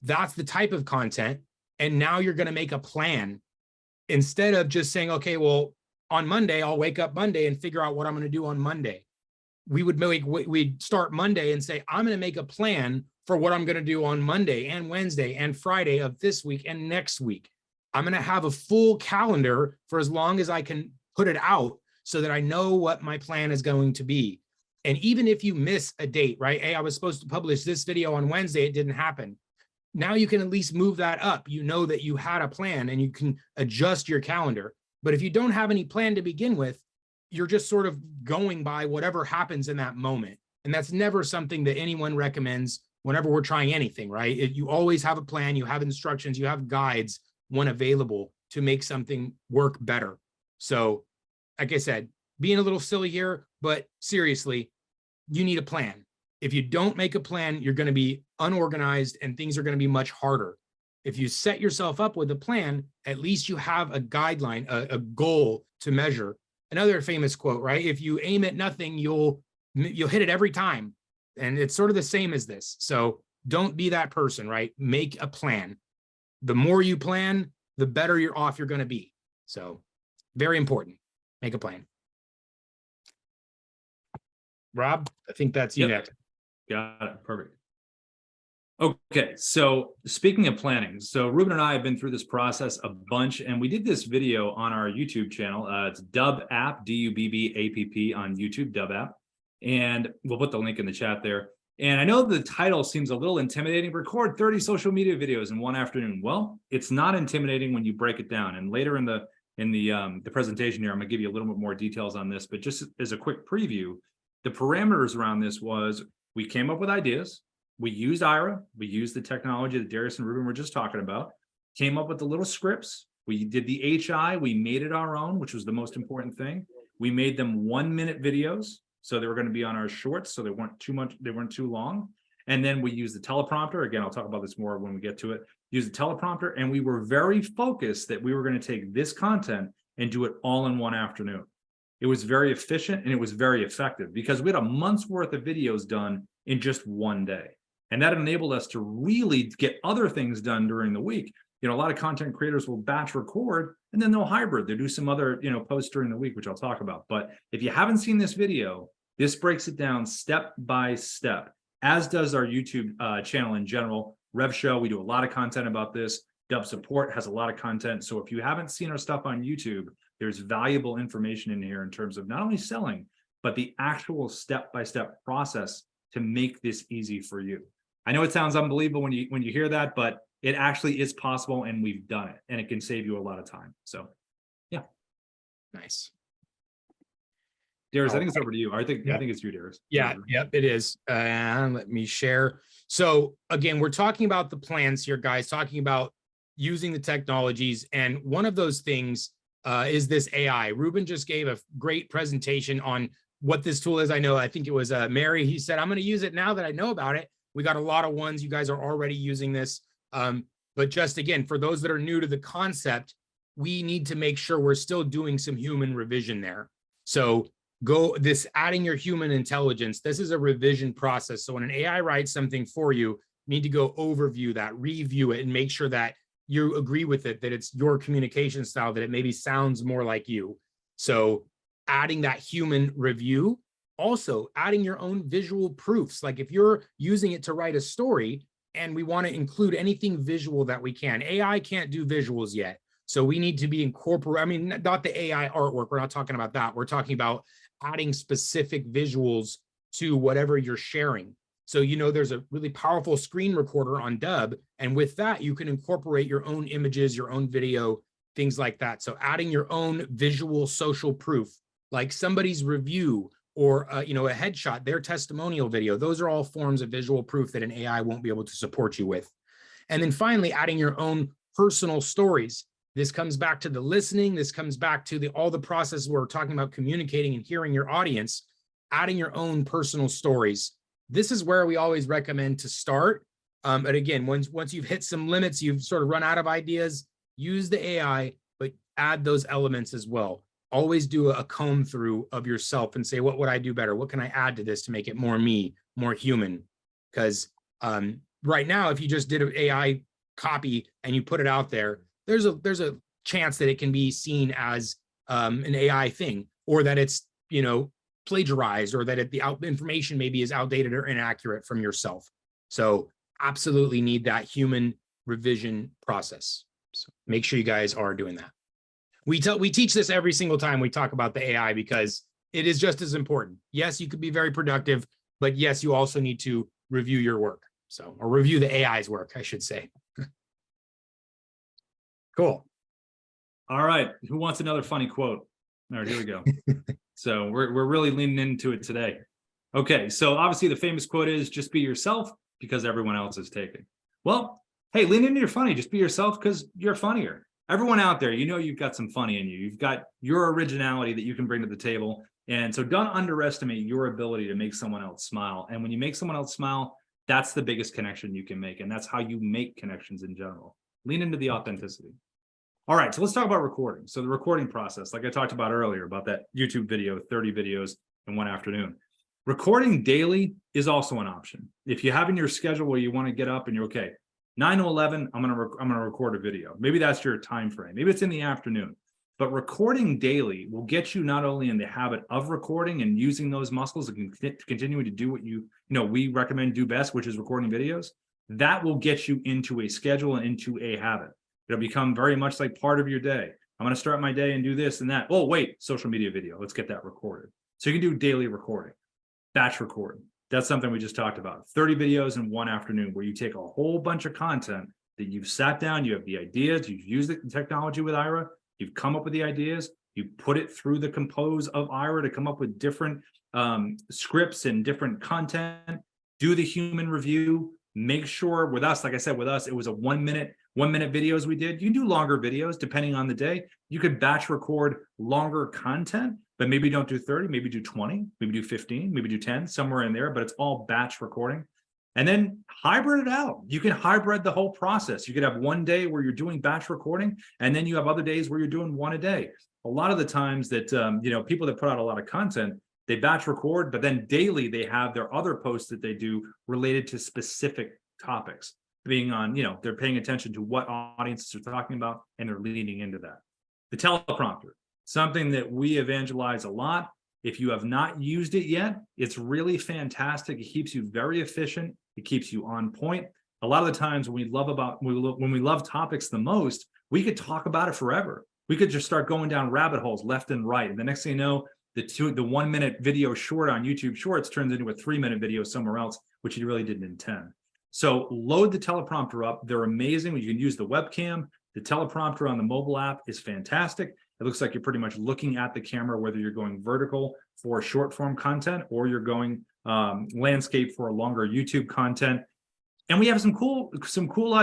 That's the type of content. And now you're going to make a plan instead of just saying, okay, well, on Monday, I'll wake up Monday and figure out what I'm going to do on Monday. We'd start Monday and say, I'm going to make a plan for what I'm going to do on Monday and Wednesday and Friday of this week and next week. I'm going to have a full calendar for as long as I can put it out so that I know what my plan is going to be. And even if you miss a date, right? Hey, I was supposed to publish this video on Wednesday, it didn't happen. Now you can at least move that up. You know that you had a plan and you can adjust your calendar. But if you don't have any plan to begin with, you're just sort of going by whatever happens in that moment. And that's never something that anyone recommends whenever we're trying anything, right? You always have a plan, you have instructions, you have guides when available to make something work better. So, like I said, being a little silly here, but seriously, you need a plan. If you don't make a plan, you're going to be unorganized and things are going to be much harder. If you set yourself up with a plan, at least you have a guideline, a goal to measure. Another famous quote, right? If you aim at nothing, you'll hit it every time. And it's sort of the same as this. So don't be that person, right? Make a plan. The more you plan, the better you're off you're going to be. So very important. Make a plan. Rob, I think that's you next. Got it. Perfect. Okay, so speaking of planning, so Ruben and I have been through this process a bunch, and we did this video on our YouTube channel. It's Dubb app, Dubb on YouTube, Dubb app, and we'll put the link in the chat there. And I know the title seems a little intimidating: record 30 social media videos in one afternoon. Well, it's not intimidating when you break it down. And later in the presentation here, I'm going to give you a little bit more details on this. But just as a quick preview, the parameters around this was we came up with ideas. We used Ira, we used the technology that Darius and Ruben were just talking about, came up with the little scripts. We did the HI, we made it our own, which was the most important thing. We made them 1-minute videos. So they were going to be on our shorts, so they weren't too long. And then we used the teleprompter. Again, I'll talk about this more when we get to it. Use the teleprompter, and we were very focused that we were going to take this content and do it all in one afternoon. It was very efficient and it was very effective because we had a month's worth of videos done in just one day. And that enabled us to really get other things done during the week. You know, a lot of content creators will batch record and then they'll hybrid. They'll do some other, posts during the week, which I'll talk about. But if you haven't seen this video, this breaks it down step by step, as does our YouTube channel in general. Rev Show, we do a lot of content about this. Dubb Support has a lot of content. So if you haven't seen our stuff on YouTube, there's valuable information in here in terms of not only selling, but the actual step-by-step process to make this easy for you. I know it sounds unbelievable when you hear that, but it actually is possible, and we've done it, and it can save you a lot of time. So, yeah, nice. Darius, I think it's over to you. I think it's you, Darius. Yeah, yep, it is. Let me share. So again, we're talking about the plans here, guys. Talking about using the technologies, and one of those things is this AI. Ruben just gave a great presentation on what this tool is. I think it was Mary. He said, I'm going to use it now that I know about it. We got a lot of ones. You guys are already using this. But just again, for those that are new to the concept, we need to make sure we're still doing some human revision there. So adding your human intelligence, this is a revision process. So when an AI writes something for you, you need to go overview that, review it, and make sure that you agree with it, that it's your communication style, that it maybe sounds more like you. So adding that human review, also adding your own visual proofs. Like if you're using it to write a story and we want to include anything visual that we can, AI can't do visuals yet. So we need to be incorporating, I mean, not the AI artwork. We're not talking about that. We're talking about adding specific visuals to whatever you're sharing. So, there's a really powerful screen recorder on Dubb. And with that, you can incorporate your own images, your own video, things like that. So adding your own visual social proof, like somebody's review or, a headshot, their testimonial video, those are all forms of visual proof that an AI won't be able to support you with. And then finally, adding your own personal stories. This comes back to the listening. This comes back to all the process where we're talking about communicating and hearing your audience, adding your own personal stories. This is where we always recommend to start. And again, once you've hit some limits, you've sort of run out of ideas, use the AI, but add those elements as well. Always do a comb through of yourself and say, what would I do better? What can I add to this to make it more me, more human? Because right now, if you just did an AI copy and you put it out there, there's a chance that it can be seen as an AI thing, or that it's, plagiarized, or that the information maybe is outdated or inaccurate from yourself. So absolutely need that human revision process. So make sure you guys are doing that. We teach this every single time we talk about the AI, because it is just as important. Yes, you could be very productive, but yes, you also need to review your work. So, or review the AI's work, I should say. Cool. All right. Who wants another funny quote? All right, here we go. So we're really leaning into it today. Okay, so obviously the famous quote is, just be yourself because everyone else is taken. Well, hey, lean into your funny. Just be yourself because you're funnier. Everyone out there, you've got some funny in you. You've got your originality that you can bring to the table. And so don't underestimate your ability to make someone else smile. And when you make someone else smile, that's the biggest connection you can make. And that's how you make connections in general. Lean into the authenticity. All right, so let's talk about recording. So the recording process, like I talked about earlier, about that YouTube video, 30 videos in one afternoon. Recording daily is also an option. If you have in your schedule where you want to get up and you're okay, 9 to 11, I'm gonna record a video. Maybe that's your time frame. Maybe it's in the afternoon. But recording daily will get you not only in the habit of recording and using those muscles and continuing to do what we recommend do best, which is recording videos. That will get you into a schedule and into a habit. It'll become very much like part of your day. I'm going to start my day and do this and that. Oh, wait, social media video. Let's get that recorded. So you can do daily recording, batch recording. That's something we just talked about. 30 videos in one afternoon, where you take a whole bunch of content that you've sat down, you have the ideas, you've used the technology with Ira, you've come up with the ideas, you put it through the compose of Ira to come up with different scripts and different content, do the human review, make sure with us, like I said, with us, it was a 1 minute videos we did. You can do longer videos depending on the day. You could batch record longer content, but maybe don't do 30, maybe do 20, maybe do 15, maybe do 10, somewhere in there, but it's all batch recording. And then hybrid it out. You can hybrid the whole process. You could have one day where you're doing batch recording, and then you have other days where you're doing one a day. A lot of the times that, people that put out a lot of content, they batch record, but then daily they have their other posts that they do related to specific topics, being on, they're paying attention to what audiences are talking about, and they're leaning into that. The teleprompter, something that we evangelize a lot. If you have not used it yet, it's really fantastic. It keeps you very efficient. It keeps you on point. A lot of the times when we love topics the most, we could talk about it forever. We could just start going down rabbit holes left and right. And the next thing you know, the 1 minute video short on YouTube Shorts turns into a 3 minute video somewhere else, which you really didn't intend. So load the teleprompter up. They're amazing. You can use the webcam. The teleprompter on the mobile app is fantastic. It looks like you're pretty much looking at the camera, whether you're going vertical for short form content or you're going landscape for longer YouTube content. And we have some cool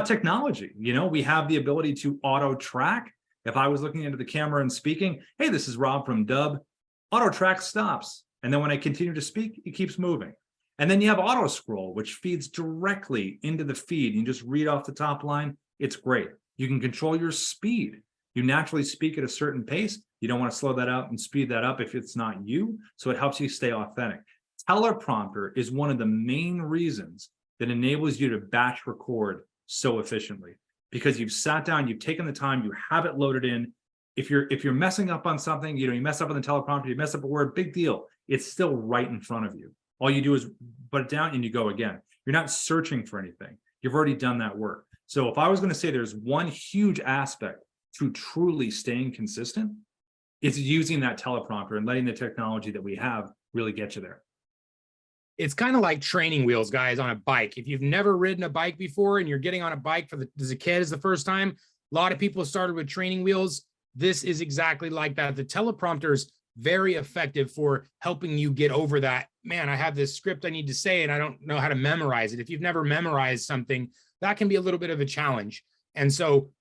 technology. We have the ability to auto track. If I was looking into the camera and speaking, hey, this is Rob from Dubb. Auto track stops. And then when I continue to speak, it keeps moving. And then you have auto scroll, which feeds directly into the feed. You just read off the top line. It's great. You can control your speed. You naturally speak at a certain pace. You don't want to slow that out and speed that up if it's not you. So it helps you stay authentic. Teleprompter is one of the main reasons that enables you to batch record so efficiently, because you've sat down, you've taken the time, you have it loaded in. If you're messing up on something, you mess up on the teleprompter, you mess up a word, big deal. It's still right in front of you. All you do is put it down and you go again. You're not searching for anything. You've already done that work. So if I was going to say there's one huge aspect to truly staying consistent, it's using that teleprompter and letting the technology that we have really get you there. It's kind of like training wheels, guys, on a bike. If you've never ridden a bike before and you're getting on a bike as a kid, the first time, a lot of people started with training wheels. This is exactly like that. The teleprompter is very effective for helping you get over that. Man, I have this script I need to say, and I don't know how to memorize it. If you've never memorized something, that can be a little bit of a challenge. And so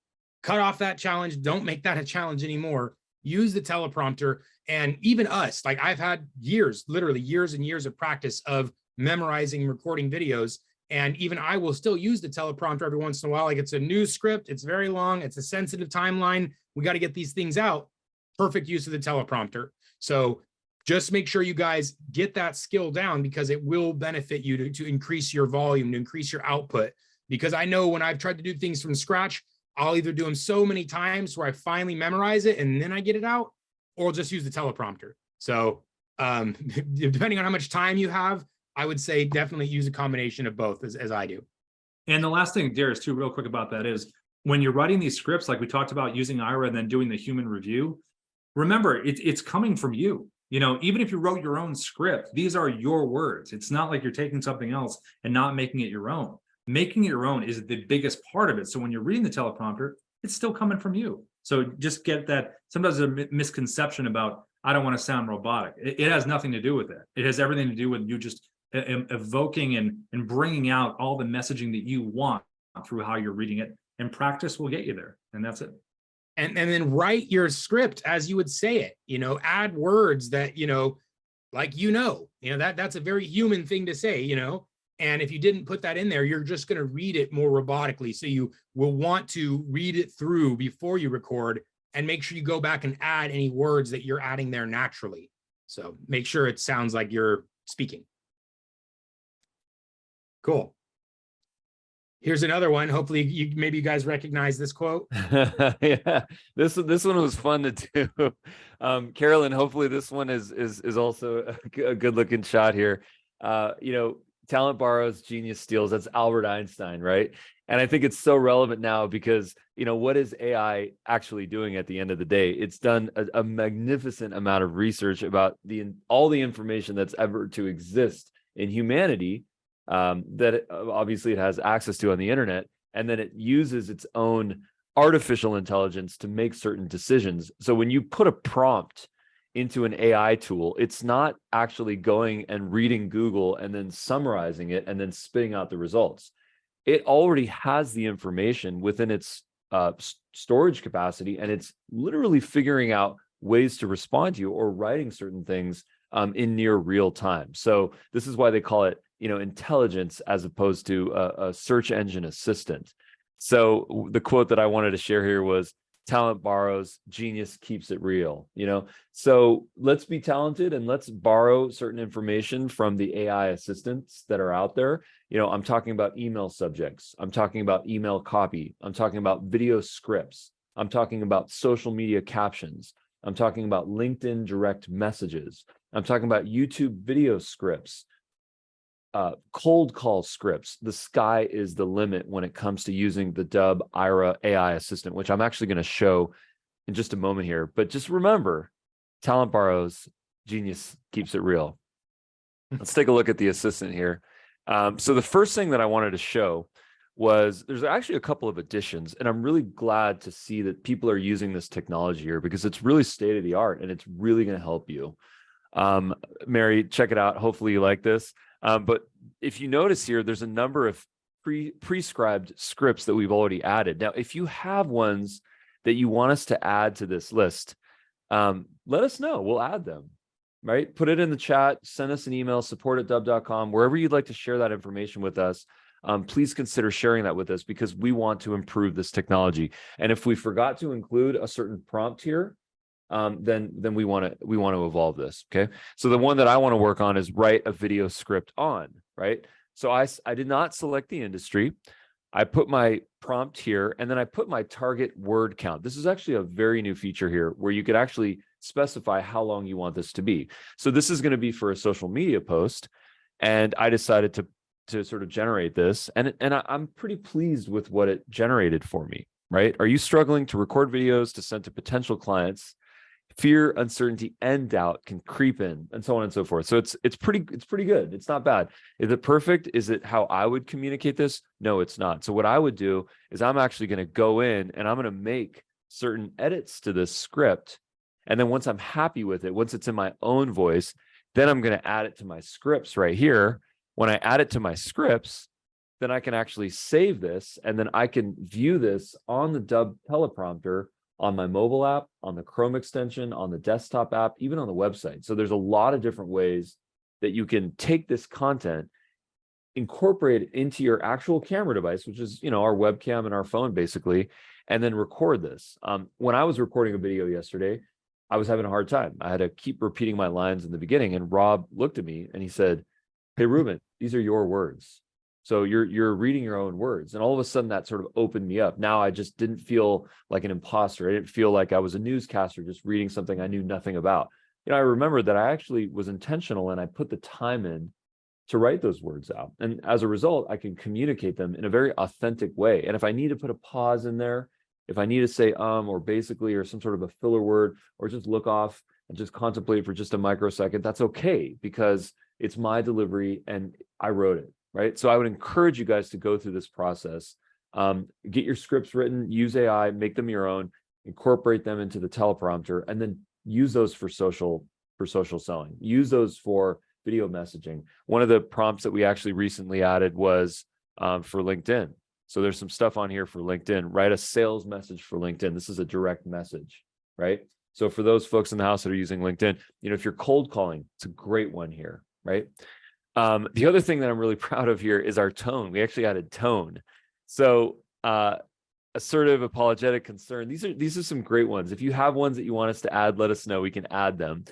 cut off that challenge. Don't make that a challenge anymore. Use the teleprompter. And even us, like I've had years, literally years and years of practice of memorizing, recording videos. And even I will still use the teleprompter every once in a while. Like it's a new script, it's very long, it's a sensitive timeline. We got to get these things out. Perfect use of the teleprompter. So just make sure you guys get that skill down, because it will benefit you to increase your volume, to increase your output. Because I know when I've tried to do things from scratch, I'll either do them so many times where I finally memorize it and then I get it out, or I'll just use the teleprompter. So depending on how much time you have, I would say definitely use a combination of both, as I do. And the last thing, Darius, too, real quick about that is when you're writing these scripts, like we talked about using Ira and then doing the human review, remember, it's coming from you. Even if you wrote your own script, these are your words. It's not like you're taking something else and not making it your own. Making it your own is the biggest part of it. So when you're reading the teleprompter, it's still coming from you. So just get that. Sometimes there's a misconception about, I don't want to sound robotic. It has nothing to do with it. It has everything to do with you just evoking and bringing out all the messaging that you want through how you're reading it. And practice will get you there. And that's it. And then write your script as you would say it, add words that, that's a very human thing to say, and if you didn't put that in there, you're just going to read it more robotically. So you will want to read it through before you record and make sure you go back and add any words that you're adding there naturally. So make sure it sounds like you're speaking. Cool. Here's another one. Hopefully maybe you guys recognize this quote. Yeah, this one was fun to do. Carolyn, hopefully this one is also a good looking shot here. Talent borrows, genius steals. That's Albert Einstein, right? And I think it's so relevant now because, what is AI actually doing at the end of the day? It's done a magnificent amount of research about all the information that's ever to exist in humanity, that obviously it has access to on the internet, and then it uses its own artificial intelligence to make certain decisions. So when you put a prompt into an AI tool, it's not actually going and reading Google and then summarizing it and then spitting out the results. It already has the information within its storage capacity, and it's literally figuring out ways to respond to you or writing certain things in near real time. So this is why they call it, intelligence as opposed to a search engine assistant. So the quote that I wanted to share here was, talent borrows, genius keeps it real. So let's be talented and let's borrow certain information from the AI assistants that are out there. I'm talking about email subjects. I'm talking about email copy. I'm talking about video scripts. I'm talking about social media captions. I'm talking about LinkedIn direct messages. I'm talking about YouTube video scripts, cold call scripts. The sky is the limit when it comes to using the Dubb Ira AI assistant, which I'm actually going to show in just a moment here. But just remember, talent borrows, genius keeps it real. Let's take a look at the assistant here. So the first thing that I wanted to show was there's actually a couple of additions, and I'm really glad to see that people are using this technology here because it's really state of the art and it's really going to help you. Mary, check it out. Hopefully you like this. But if you notice here, there's a number of prescribed scripts that we've already added. Now, if you have ones that you want us to add to this list, let us know. We'll add them. right? Put it in the chat, send us an email, support@dubb.com, wherever you'd like to share that information with us. Please consider sharing that with us because we want to improve this technology. And if we forgot to include a certain prompt here, then we want to evolve this. Okay. So the one that I want to work on is write a video script on, right? So I did not select the industry. I put my prompt here, and then I put my target word count. This is actually a very new feature here where you could actually specify how long you want this to be. So this is going to be for a social media post. And I decided to sort of generate this. And I'm pretty pleased with what it generated for me, right? Are you struggling to record videos to send to potential clients? Fear, uncertainty, and doubt can creep in, and so on and so forth. So it's pretty good. It's not bad. Is it perfect? Is it how I would communicate this? No, it's not. So what I would do is I'm actually going to go in and I'm going to make certain edits to this script. And then once I'm happy with it, once it's in my own voice, then I'm going to add it to my scripts right here. When I add it to my scripts, then I can actually save this, and then I can view this on the Dubb teleprompter on my mobile app, on the Chrome extension, on the desktop app, even on the website. So there's a lot of different ways that you can take this content, incorporate it into your actual camera device, which is, our webcam and our phone basically, and then record this. When I was recording a video yesterday, I was having a hard time. I had to keep repeating my lines in the beginning, and Rob looked at me and he said, "Hey, Ruben, these are your words. So you're reading your own words." And all of a sudden that sort of opened me up. Now I just didn't feel like an imposter. I didn't feel like I was a newscaster just reading something I knew nothing about. I remember that I actually was intentional and I put the time in to write those words out. And as a result, I can communicate them in a very authentic way. And if I need to put a pause in there, if I need to say or basically or some sort of a filler word, or just look off and just contemplate for just a microsecond, that's okay because it's my delivery and I wrote it. Right. So I would encourage you guys to go through this process, get your scripts written, use AI, make them your own, incorporate them into the teleprompter, and then use those for social selling. Use those for video messaging. One of the prompts that we actually recently added was for LinkedIn. So there's some stuff on here for LinkedIn. Write a sales message for LinkedIn. This is a direct message, right? So for those folks in the house that are using LinkedIn, if you're cold calling, it's a great one here, right? The other thing that I'm really proud of here is our tone. We actually added tone. So assertive, apologetic, concern. These are some great ones. If you have ones that you want us to add, let us know. We can add them.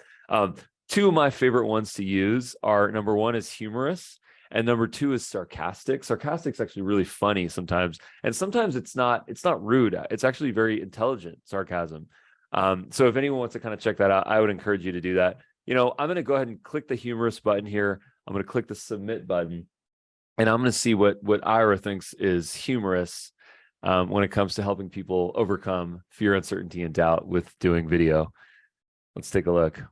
Two of my favorite ones to use are, number one is humorous, and number two is sarcastic. Sarcastic's actually really funny sometimes, and sometimes it's not rude. It's actually very intelligent sarcasm. So if anyone wants to kind of check that out, I would encourage you to do that. I'm going to go ahead and click the humorous button here. I'm going to click the submit button, and I'm going to see what Ira thinks is humorous when it comes to helping people overcome fear, uncertainty, and doubt with doing video. Let's take a look.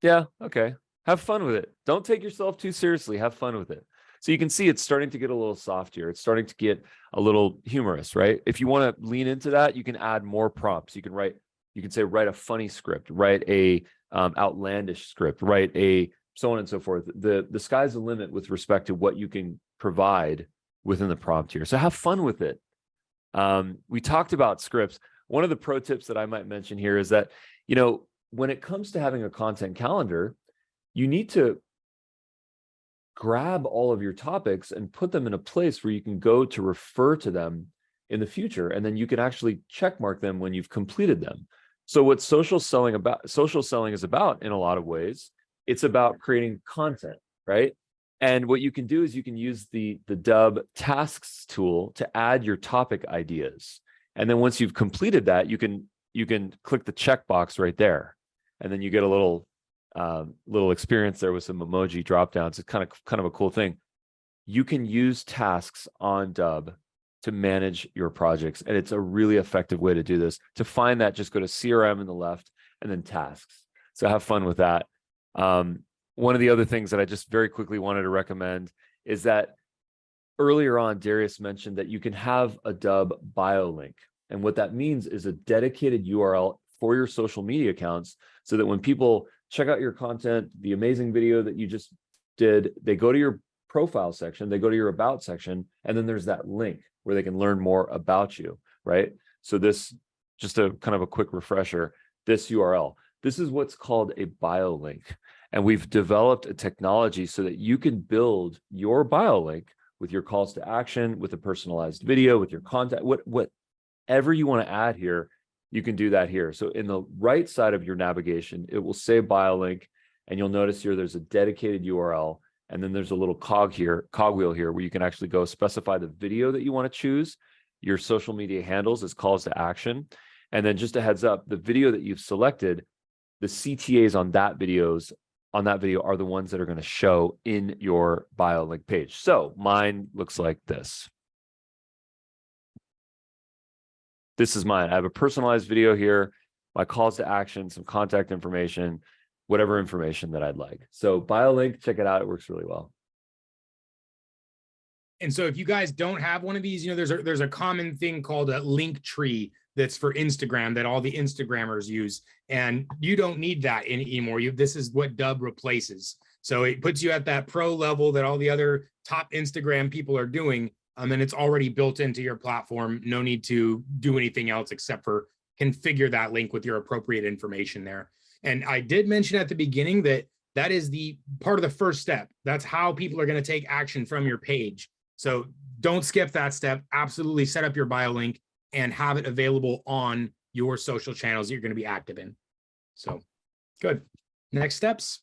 Yeah, okay. Have fun with it. Don't take yourself too seriously. Have fun with it. So you can see it's starting to get a little soft here. It's starting to get a little humorous, right? If you want to lean into that, you can add more prompts. You can say, write a funny script, write a outlandish script, write a so on and so forth. The sky's the limit with respect to what you can provide within the prompt here. So have fun with it. We talked about scripts. One of the pro tips that I might mention here is that, when it comes to having a content calendar, you need to grab all of your topics and put them in a place where you can go to refer to them in the future. And then you can actually check mark them when you've completed them. So what social selling is about in a lot of ways, it's about creating content, right? And what you can do is you can use the Dubb tasks tool to add your topic ideas. And then once you've completed that, you can click the checkbox right there. And then you get a little experience there with some emoji drop downs. It's kind of a cool thing. You can use tasks on Dubb to manage your projects. And it's a really effective way to do this. To find that, just go to CRM in the left and then tasks. So have fun with that. One of the other things that I just very quickly wanted to recommend is that earlier on, Darius mentioned that you can have a Dubb bio link. And what that means is a dedicated URL for your social media accounts, so that when people check out your content, the amazing video that you just did, they go to your profile section, they go to your about section, and then there's that link where they can learn more about you, right? So this just a kind of a quick refresher, this URL. This is what's called a bio link. And we've developed a technology so that you can build your bio link with your calls to action, with a personalized video, with your contact, whatever you want to add here, you can do that here. So in the right side of your navigation, it will say bio link, and you'll notice here there's a dedicated URL, and then there's a little cogwheel here where you can actually go specify the video that you want to choose, your social media handles as calls to action. And then just a heads up, the video that you've selected, the CTAs on that video are the ones that are going to show in your bio link page. So mine looks like this. This is mine. I have a personalized video here, my calls to action, some contact information, whatever information that I'd like. So bio link, check it out. It works really well. And so if you guys don't have one of these, there's a common thing called a link tree that's for Instagram that all the Instagrammers use. And you don't need that anymore. This is what Dubb replaces. So it puts you at that pro level that all the other top Instagram people are doing. And it's already built into your platform. No need to do anything else except for configure that link with your appropriate information there. And I did mention at the beginning that is the part of the first step. That's how people are going to take action from your page. So don't skip that step. Absolutely set up your bio link and have it available on your social channels that you're going to be active in. So good. Next steps.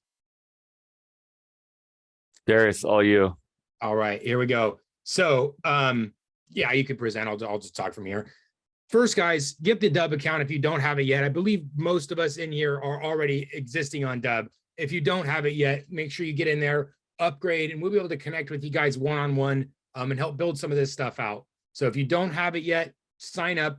Darius, all you. All right, here we go. So yeah, you can present. I'll just talk from here. First, guys, get the Dubb account if you don't have it yet. I believe most of us in here are already existing on Dubb. If you don't have it yet, make sure you get in there, upgrade, and we'll be able to connect with you guys one-on-one and help build some of this stuff out. So if you don't have it yet, sign up,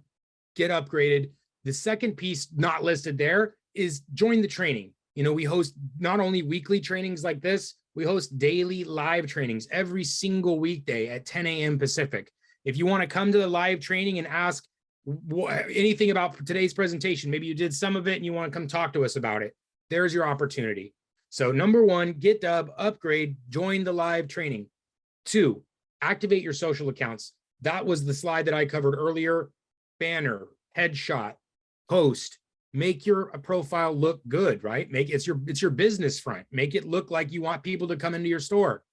get upgraded. The second piece not listed there is join the training. We host not only weekly trainings like this, we host daily live trainings every single weekday at 10 a.m. Pacific. If you want to come to the live training and ask anything about today's presentation, maybe you did some of it and you want to come talk to us about it, there's your opportunity. So number one, get Dubb, upgrade, join the live training. 2, activate your social accounts. That was the slide that I covered earlier. Banner, headshot, post, make your profile look good, right? It's your business front. Make it look like you want people to come into your store.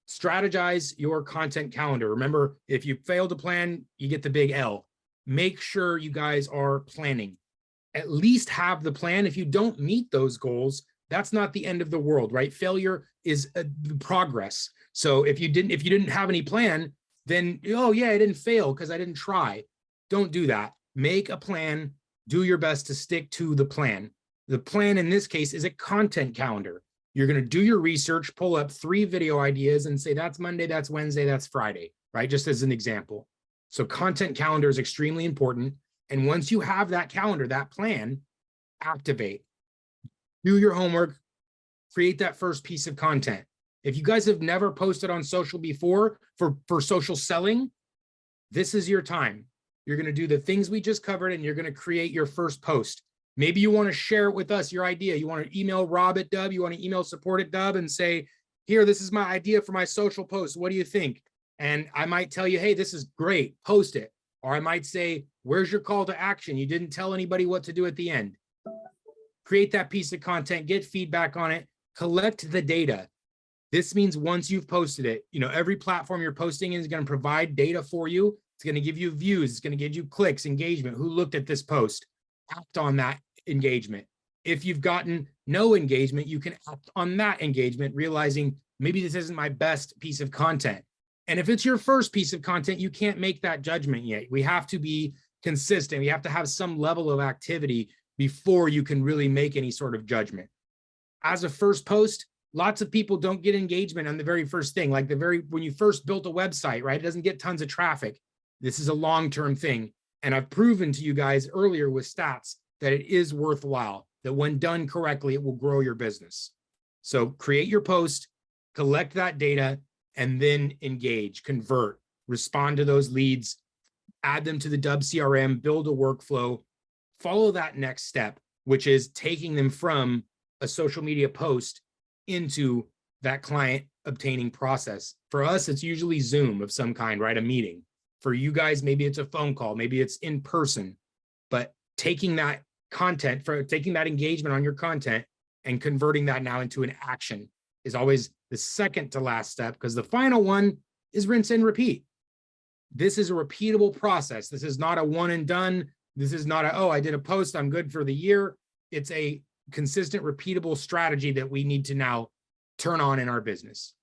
Strategize your content calendar. Remember, if you fail to plan, you get the big L. Make sure you guys are planning. At least have the plan. If you don't meet those goals, that's not the end of the world, right? Failure is progress. So if you didn't have any plan, then, oh yeah, I didn't fail because I didn't try. Don't do that. Make a plan. Do your best to stick to the plan. The plan in this case is a content calendar. You're going to do your research, pull up 3 video ideas and say, that's Monday, that's Wednesday, that's Friday, right? Just as an example. So content calendar is extremely important. And once you have that calendar, that plan, activate. Do your homework, create that first piece of content. If you guys have never posted on social before for social selling, this is your time. You're going to do the things we just covered and you're going to create your first post. Maybe you want to share with us your idea. You want to email Rob at Dubb. You want to email support at Dubb and say, here, this is my idea for my social post. What do you think? And I might tell you, hey, this is great. Post it. Or I might say, where's your call to action? You didn't tell anybody what to do at the end. Create that piece of content, get feedback on it, collect the data. This means once you've posted it, every platform you're posting in is going to provide data for you. It's going to give you views. It's going to give you clicks, engagement. Who looked at this post? Act on that engagement. If you've gotten no engagement, you can act on that engagement, realizing maybe this isn't my best piece of content. And if it's your first piece of content, you can't make that judgment yet. We have to be consistent. We have to have some level of activity before you can really make any sort of judgment. As a first post, lots of people don't get engagement on the very first thing, like when you first built a website, right? It doesn't get tons of traffic. This is a long-term thing. And I've proven to you guys earlier with stats that it is worthwhile, that when done correctly, it will grow your business. So create your post, collect that data, and then engage, convert, respond to those leads, add them to the Dubb CRM, build a workflow, follow that next step, which is taking them from a social media post into that client obtaining process. For us, it's usually Zoom of some kind, right? A meeting. For you guys, maybe it's a phone call, maybe it's in person, but taking that taking that engagement on your content and converting that now into an action is always the second to last step, because the final one is rinse and repeat. This is a repeatable process. This is not a one and done. This is not oh, I did a post, I'm good for the year. It's a consistent, repeatable strategy that we need to now turn on in our business.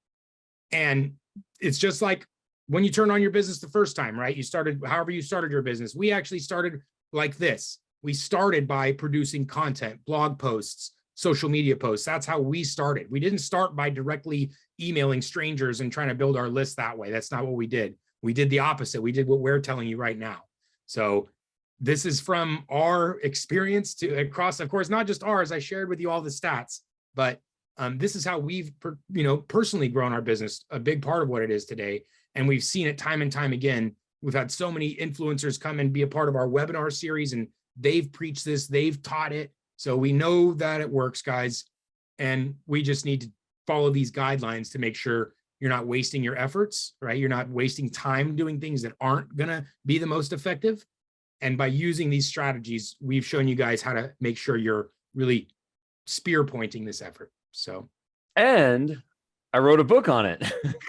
And it's just like when you turn on your business the first time, right? However you started your business. We actually started like this. We started by producing content, blog posts, social media posts. That's how we started. We didn't start by directly emailing strangers and trying to build our list that way. That's not what we did. We did the opposite. We did what we're telling you right now. So this is from our experience across, of course, not just ours. I shared with you all the stats, but this is how we've, personally grown our business, a big part of what it is today. And we've seen it time and time again. We've had so many influencers come and be a part of our webinar series, and they've preached this, they've taught it. So we know that it works, guys. And we just need to follow these guidelines to make sure you're not wasting your efforts, right? You're not wasting time doing things that aren't going to be the most effective. And by using these strategies, we've shown you guys how to make sure you're really spear pointing this effort. So, and I wrote a book on it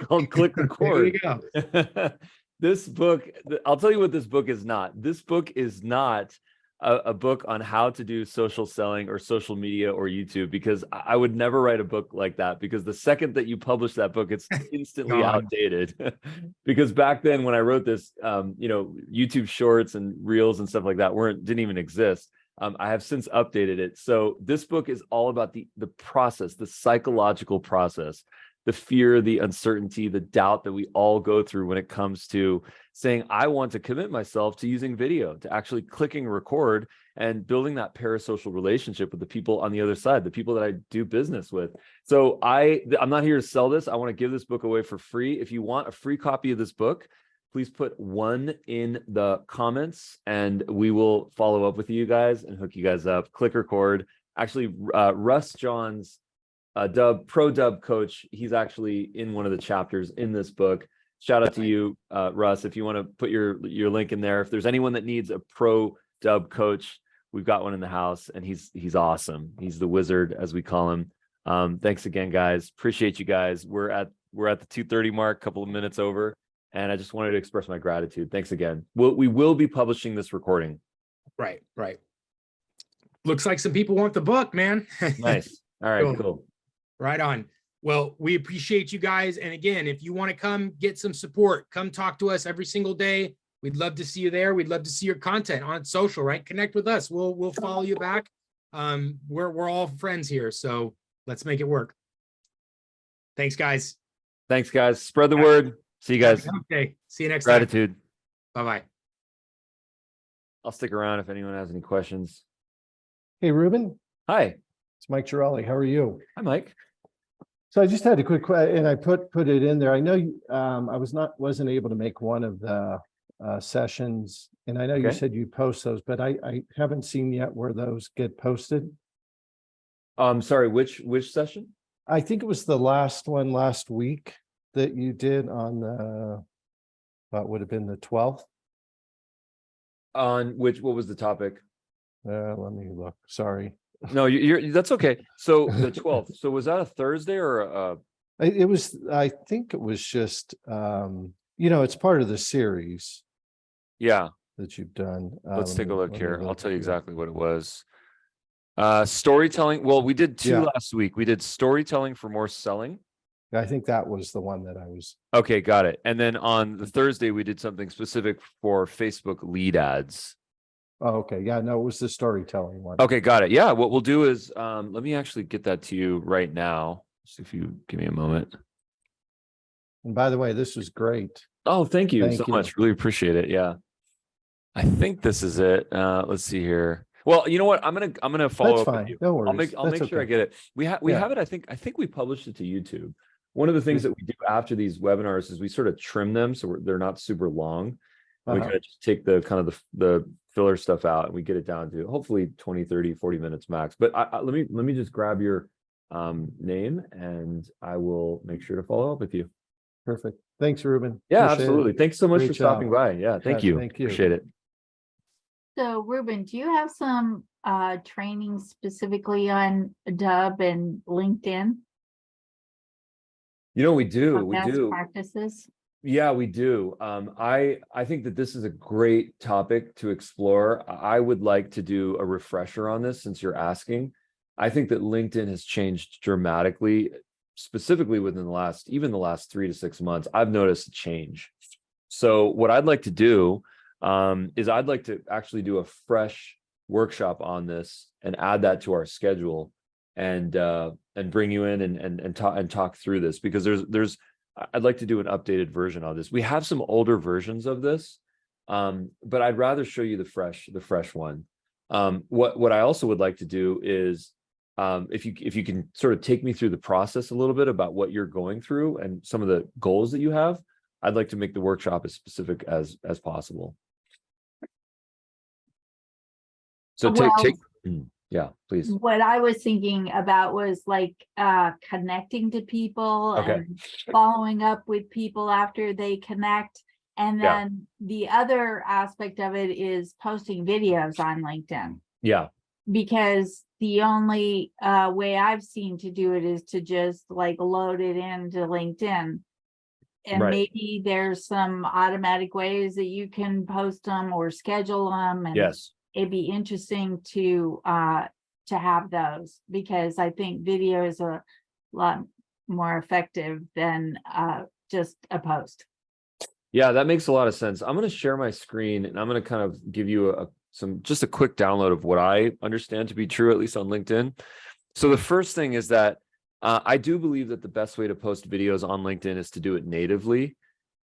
called Click Record. There you go. This book, I'll tell you what this book is not. This book is not a book on how to do social selling or social media or YouTube, because I would never write a book like that, because the second that you publish that book, it's instantly outdated. Because back then when I wrote this, YouTube shorts and reels and stuff like that didn't even exist. I have since updated it. So this book is all about the process, the psychological process, the fear, the uncertainty, the doubt that we all go through when it comes to saying, I want to commit myself to using video, to actually clicking record and building that parasocial relationship with the people on the other side, the people that I do business with. So I'm not here to sell this. I want to give this book away for free. If you want a free copy of this book, please put 1 in the comments and we will follow up with you guys and hook you guys up. Click record. Actually, Russ John's pro Dubb coach, he's actually in one of the chapters in this book. Shout out to you, Russ, if you want to put your link in there. If there's anyone that needs a pro Dubb coach, we've got one in the house, and he's awesome. He's the wizard, as we call him. Thanks again, guys. Appreciate you guys. We're at the 2:30 mark, couple of minutes over, and I just wanted to express my gratitude. Thanks again. We will be publishing this recording. Right. Looks like some people want the book, man. Nice. All right, cool. Right on. Well, we appreciate you guys. And again, if you want to come get some support, come talk to us every single day. We'd love to see you there. We'd love to see your content on social, right? Connect with us. We'll follow you back. We're all friends here, so let's make it work. Thanks, guys. Thanks, guys. Spread the word. See you guys. Okay. See you next Gratitude. time. Bye-bye. I'll stick around if anyone has any questions. Hey, Ruben. Hi. It's Mike Girelli. How are you? Hi, Mike. So I just had a quick question, and I put it in there. I know I wasn't able to make one of the sessions, and I know you said you post those, but I haven't seen yet where those get posted. Sorry, which session? I think it was the last one last week that you did on the what would have been the 12th. On what was the topic? Let me look. Sorry. No, that's okay. So the 12th. So was that a Thursday or it was, I think it was just it's part of the series. Yeah. That you've done. Let's take a look here. I'll tell you exactly what it was. Storytelling. Well, we did two last week. We did storytelling for more selling. I think that was the one that I was. Okay, got it. And then on the Thursday, we did something specific for Facebook lead ads. Oh, okay. Yeah, no, it was the storytelling one. Okay, got it. Yeah, what we'll do is let me actually get that to you right now. Just if you give me a moment. And by the way, this was great. Oh, thank you so much. Really appreciate it. Yeah. I think this is it. Let's see here. Well, you know what? I'm gonna follow up with you. No worries. I'll make sure I get it. We have it. I think we published it to YouTube. One of the things that we do after these webinars is we sort of trim them so they're not super long. We kind of just take the kind of the filler stuff out and we get it down to hopefully 20, 30, 40 minutes max. But let me just grab your name and I will make sure to follow up with you. Perfect. Thanks, Ruben. Yeah, absolutely. Thanks so much for stopping by. Yeah, thank you. Thank you. Appreciate it. So Ruben, do you have some training specifically on Dubb and LinkedIn? You know, we do. We Best do. practices? Yeah, we do. I think that this is a great topic to explore. I would like to do a refresher on this since you're asking. I think that LinkedIn has changed dramatically, specifically within even the last 3 to 6 months. I've noticed a change. So what I'd like to do is I'd like to actually do a fresh workshop on this and add that to our schedule and bring you in and talk through this, because I'd like to do an updated version of this. We have some older versions of this, but I'd rather show you the fresh one. What I also would like to do is, if you can sort of take me through the process a little bit about what you're going through and some of the goals that you have, I'd like to make the workshop as specific as possible. So yeah, please. What I was thinking about was like connecting to people and following up with people after they connect. And then the other aspect of it is posting videos on LinkedIn. Yeah. Because the only way I've seen to do it is to just like load it into LinkedIn. And maybe there's some automatic ways that you can post them or schedule them. And yes, it'd be interesting to have those, because I think video is a lot more effective than just a post. Yeah, that makes a lot of sense. I'm going to share my screen and I'm going to kind of give you just a quick download of what I understand to be true, at least on LinkedIn. So the first thing is that I do believe that the best way to post videos on LinkedIn is to do it natively.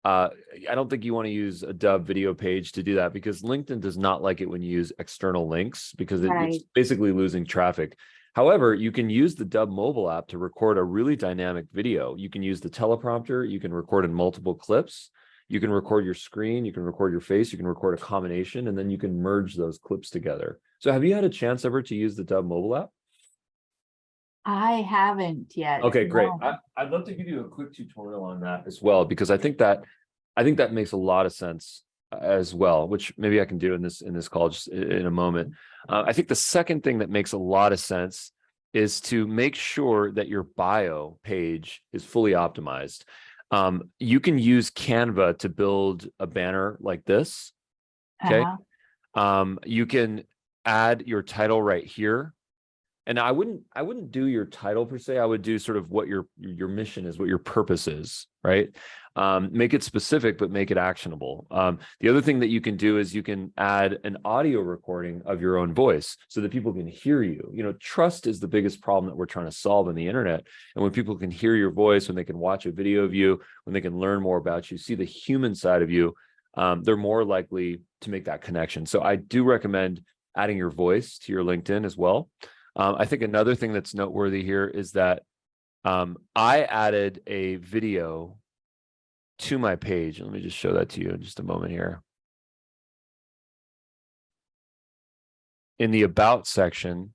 I don't think you want to use a Dubb video page to do that, because LinkedIn does not like it when you use external links, because it's basically losing traffic. However, you can use the Dubb mobile app to record a really dynamic video. You can use the teleprompter. You can record in multiple clips. You can record your screen. You can record your face. You can record a combination, and then you can merge those clips together. So have you had a chance ever to use the Dubb mobile app? I haven't yet. Okay, great. No. I'd love to give you a quick tutorial on that as well, because I think that makes a lot of sense as well, which maybe I can do in this call just in a moment. I think the second thing that makes a lot of sense is to make sure that your bio page is fully optimized. You can use Canva to build a banner like this. Okay. You can add your title right here. And I wouldn't do your title per se. I would do sort of what your mission is, what your purpose is, right? Make it specific, but make it actionable. The other thing that you can do is you can add an audio recording of your own voice so that people can hear you. You know, trust is the biggest problem that we're trying to solve on the internet. And when people can hear your voice, when they can watch a video of you, when they can learn more about you, see the human side of you, they're more likely to make that connection. So I do recommend adding your voice to your LinkedIn as well. I think another thing that's noteworthy here is that I added a video to my page. Let me just show that to you in just a moment here. In the About section,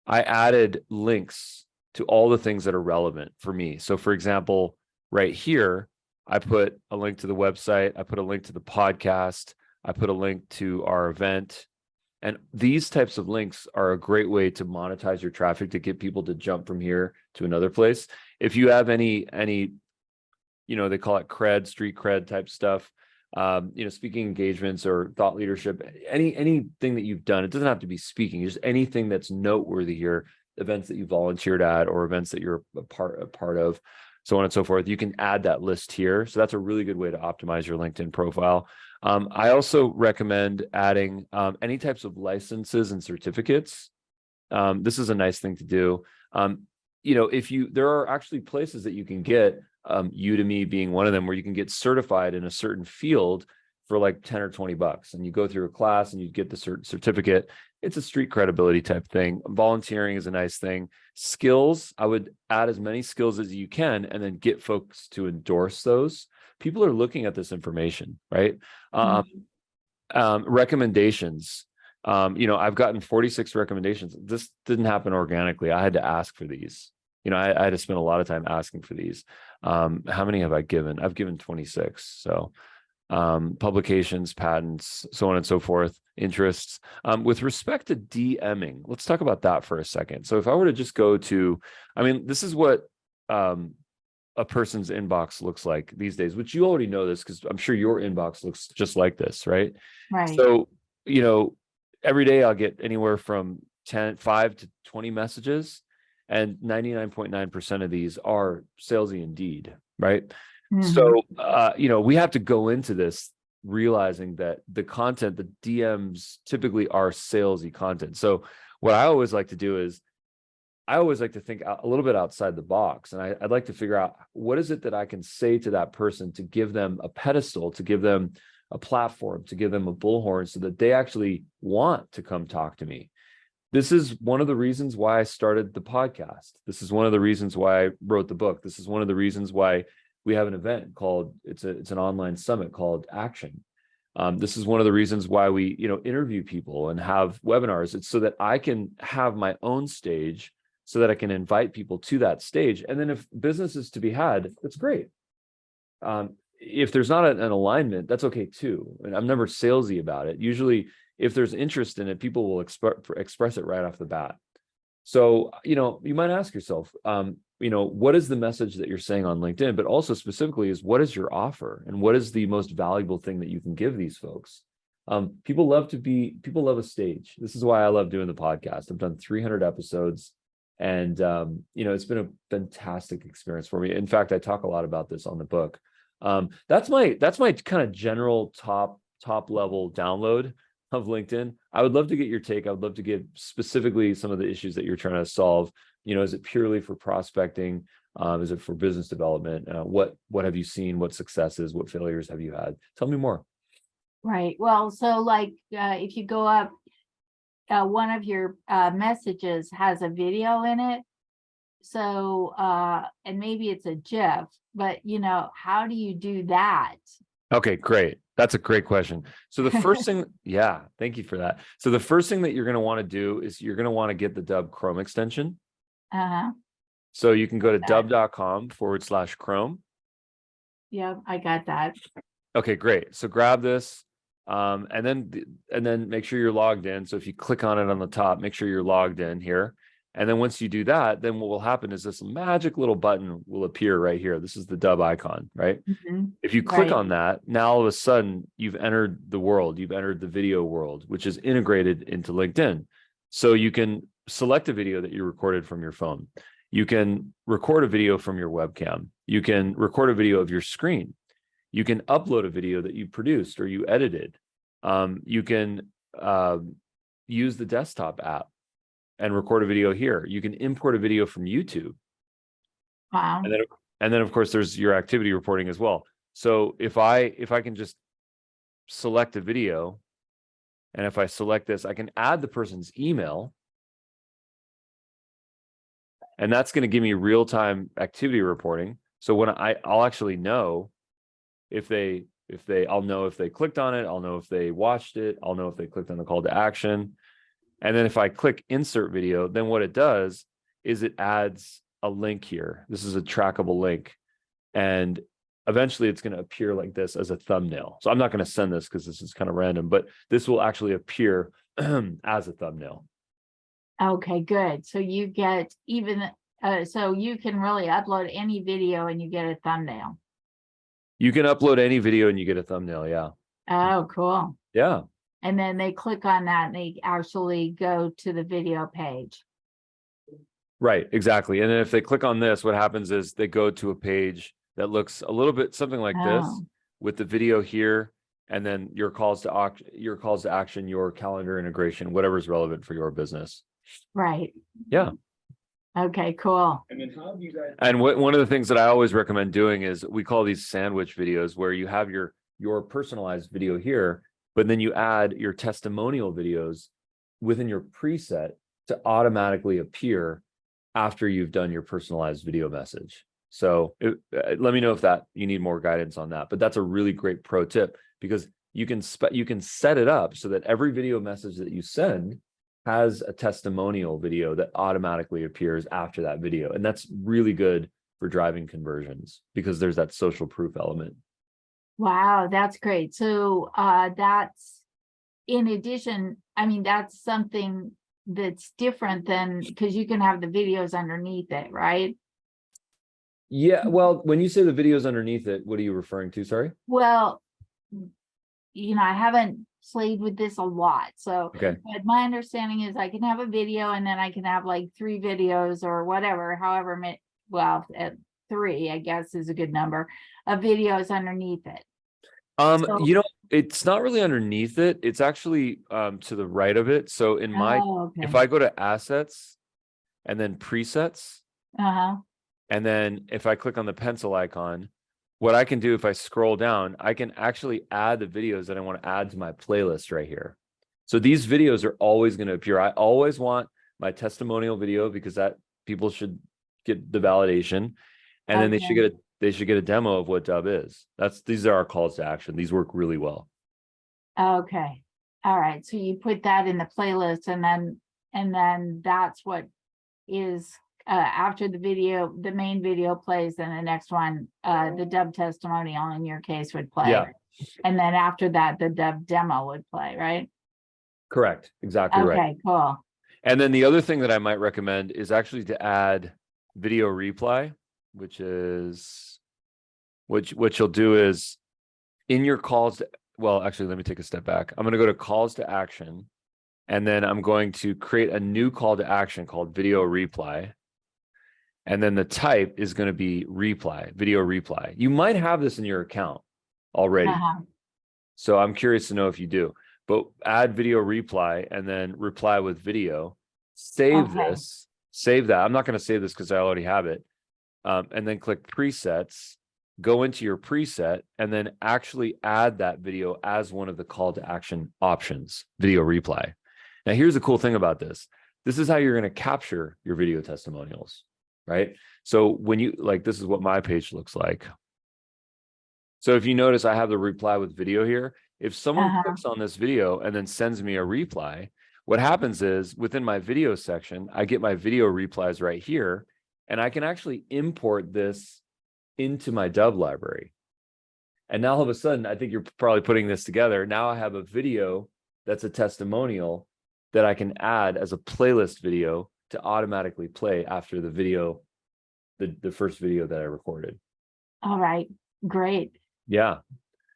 I added links to all the things that are relevant for me. So for example, right here, I put a link to the website. I put a link to the podcast. I put a link to our event. And these types of links are a great way to monetize your traffic, to get people to jump from here to another place. If you have any, you know, they call it cred, street cred type stuff, you know, speaking engagements or thought leadership, anything that you've done, it doesn't have to be speaking, just anything that's noteworthy here, events that you volunteered at or events that you're a part of, so on and so forth. You can add that list here. So that's a really good way to optimize your LinkedIn profile. I also recommend adding any types of licenses and certificates. This is a nice thing to do. You know, there are actually places that you can get, Udemy being one of them, where you can get certified in a certain field for like 10 or 20 bucks. And you go through a class and you get the certificate. It's a street credibility type thing. Volunteering is a nice thing. Skills, I would add as many skills as you can and then get folks to endorse those. People are looking at this information, right? Recommendations. You know, I've gotten 46 recommendations. This didn't happen organically. I had to ask for these. You know, I had to spend a lot of time asking for these. How many have I given? I've given 26. So publications, patents, so on and so forth, interests. With respect to DMing, let's talk about that for a second. So if I were to just go to, I mean, this is what a person's inbox looks like these days, which you already know this because I'm sure your inbox looks just like this, right? Right. So, you know, every day I'll get anywhere from 5 to 20 messages, and 99.9% of these are salesy indeed, right? So, you know, we have to go into this realizing that the content, the DMs typically are salesy content. So what I always like to do is I always like to think a little bit outside the box. And I'd like to figure out what is it that I can say to that person to give them a pedestal, to give them a platform, to give them a bullhorn so that they actually want to come talk to me. This is one of the reasons why I started the podcast. This is one of the reasons why I wrote the book. This is one of the reasons why we have an event called, it's an online summit called Action. This is one of the reasons why we, you know, interview people and have webinars. It's so that I can have my own stage, so that I can invite people to that stage. And then if business is to be had, that's great. If there's not an alignment, that's okay too. And I'm never salesy about it. Usually if there's interest in it, people will express it right off the bat. So, you know, you might ask yourself, you know, what is the message that you're saying on LinkedIn, but also specifically is what is your offer and what is the most valuable thing that you can give these folks? People love a stage. This is why I love doing the podcast. I've done 300 episodes and, you know, it's been a fantastic experience for me. In fact, I talk a lot about this on the book. That's my kind of general top level download of LinkedIn. I would love to get your take. I would love to get specifically some of the issues that you're trying to solve. You know, is it purely for prospecting? Is it for business development? What have you seen? What successes? What failures have you had? Tell me more. Right. Well, so like if you go up, one of your messages has a video in it. So, and maybe it's a GIF, but you know, how do you do that? Okay, great. That's a great question. So the first thing, yeah, thank you for that. So the first thing that you're going to want to do is you're going to want to get the Dubb Chrome extension. So you can go to dubb.com/Chrome. Yeah, I got that. Okay, great. So grab this, and then make sure you're logged in. So if you click on it on the top, make sure you're logged in here. And then once you do that, then what will happen is this magic little button will appear right here. This is the Dubb icon, right? If you click on that, now all of a sudden you've entered the world. You've entered the video world, which is integrated into LinkedIn. So you can select a video that you recorded from your phone. You can record a video from your webcam. You can record a video of your screen. You can upload a video that you produced or you edited. You can use the desktop app and record a video here. You can import a video from YouTube. Wow. And then of course there's your activity reporting as well. So if I can just select a video, and if I select this, I can add the person's email. And that's going to give me real-time activity reporting. So when I'll actually know I'll know if they clicked on it, I'll know if they watched it, I'll know if they clicked on the call to action. And then if I click insert video, then what it does is it adds a link here. This is a trackable link. And eventually it's going to appear like this as a thumbnail. So I'm not going to send this because this is kind of random, but this will actually appear as a thumbnail. Okay, good. So you get even, so you can really upload any video and you get a thumbnail. You can upload any video and you get a thumbnail. Yeah. Oh, cool. Yeah. And then they click on that and they actually go to the video page. Right, exactly. And then if they click on this, what happens is they go to a page that looks a little bit something like this with the video here, and then your calls to action, your calendar integration, whatever is relevant for your business. Right. Yeah. Okay, cool. And then how do you guys? And one of the things that I always recommend doing is we call these sandwich videos, where you have your personalized video here, but then you add your testimonial videos within your preset to automatically appear after you've done your personalized video message. So let me know if you need more guidance on that, but that's a really great pro tip, because you can set it up so that every video message that you send has a testimonial video that automatically appears after that video. And that's really good for driving conversions because there's that social proof element. Wow, that's great. So that's in addition, I mean, that's something that's different than, because you can have the videos underneath it, right? Yeah, well, when you say the videos underneath it, what are you referring to? Sorry. Well, I haven't played with this a lot. So, Okay. but my understanding is I can have a video and then I can have like 3 videos or whatever, however many, well, 3, I guess is a good number of videos underneath it. So, It's not really underneath it. It's actually to the right of it. So in my, okay. if I go to assets and then presets, Uh-huh. and then if I click on the pencil icon, what I can do if I scroll down, I can actually add the videos that I want to add to my playlist right here. So these videos are always going to appear. I always want my testimonial video because that people should get the validation, and then they should get a demo of what Dubb is. These are our calls to action. These work really well. Okay. All right. So you put that in the playlist and then that's what is after the main video plays, then the next one, the Dubb testimonial in your case would play. Yeah. And then after that, the Dubb demo would play, right? Correct. Exactly right. Okay, cool. And then the other thing that I might recommend is actually to add video reply, which is what you'll do is in your calls to, well, actually, let me take a step back. I'm going to go to calls to action, and then I'm going to create a new call to action called video reply. And then the type is going to be reply, video reply. You might have this in your account already. So I'm curious to know if you do, but add video reply and then reply with video, save this, save that. I'm not going to save this because I already have it. And then click presets, go into your preset, and then actually add that video as one of the call to action options, video reply. Now, here's the cool thing about this. This is how you're going to capture your video testimonials, right? So when you, like, this is what my page looks like. So if you notice, I have the reply with video here. If someone clicks on this video and then sends me a reply, what happens is within my video section, I get my video replies right here, and I can actually import this into my Dubb library. And now all of a sudden, I think you're probably putting this together. Now I have a video that's a testimonial that I can add as a playlist video to automatically play after the video, the first video that I recorded. All right, great. Yeah.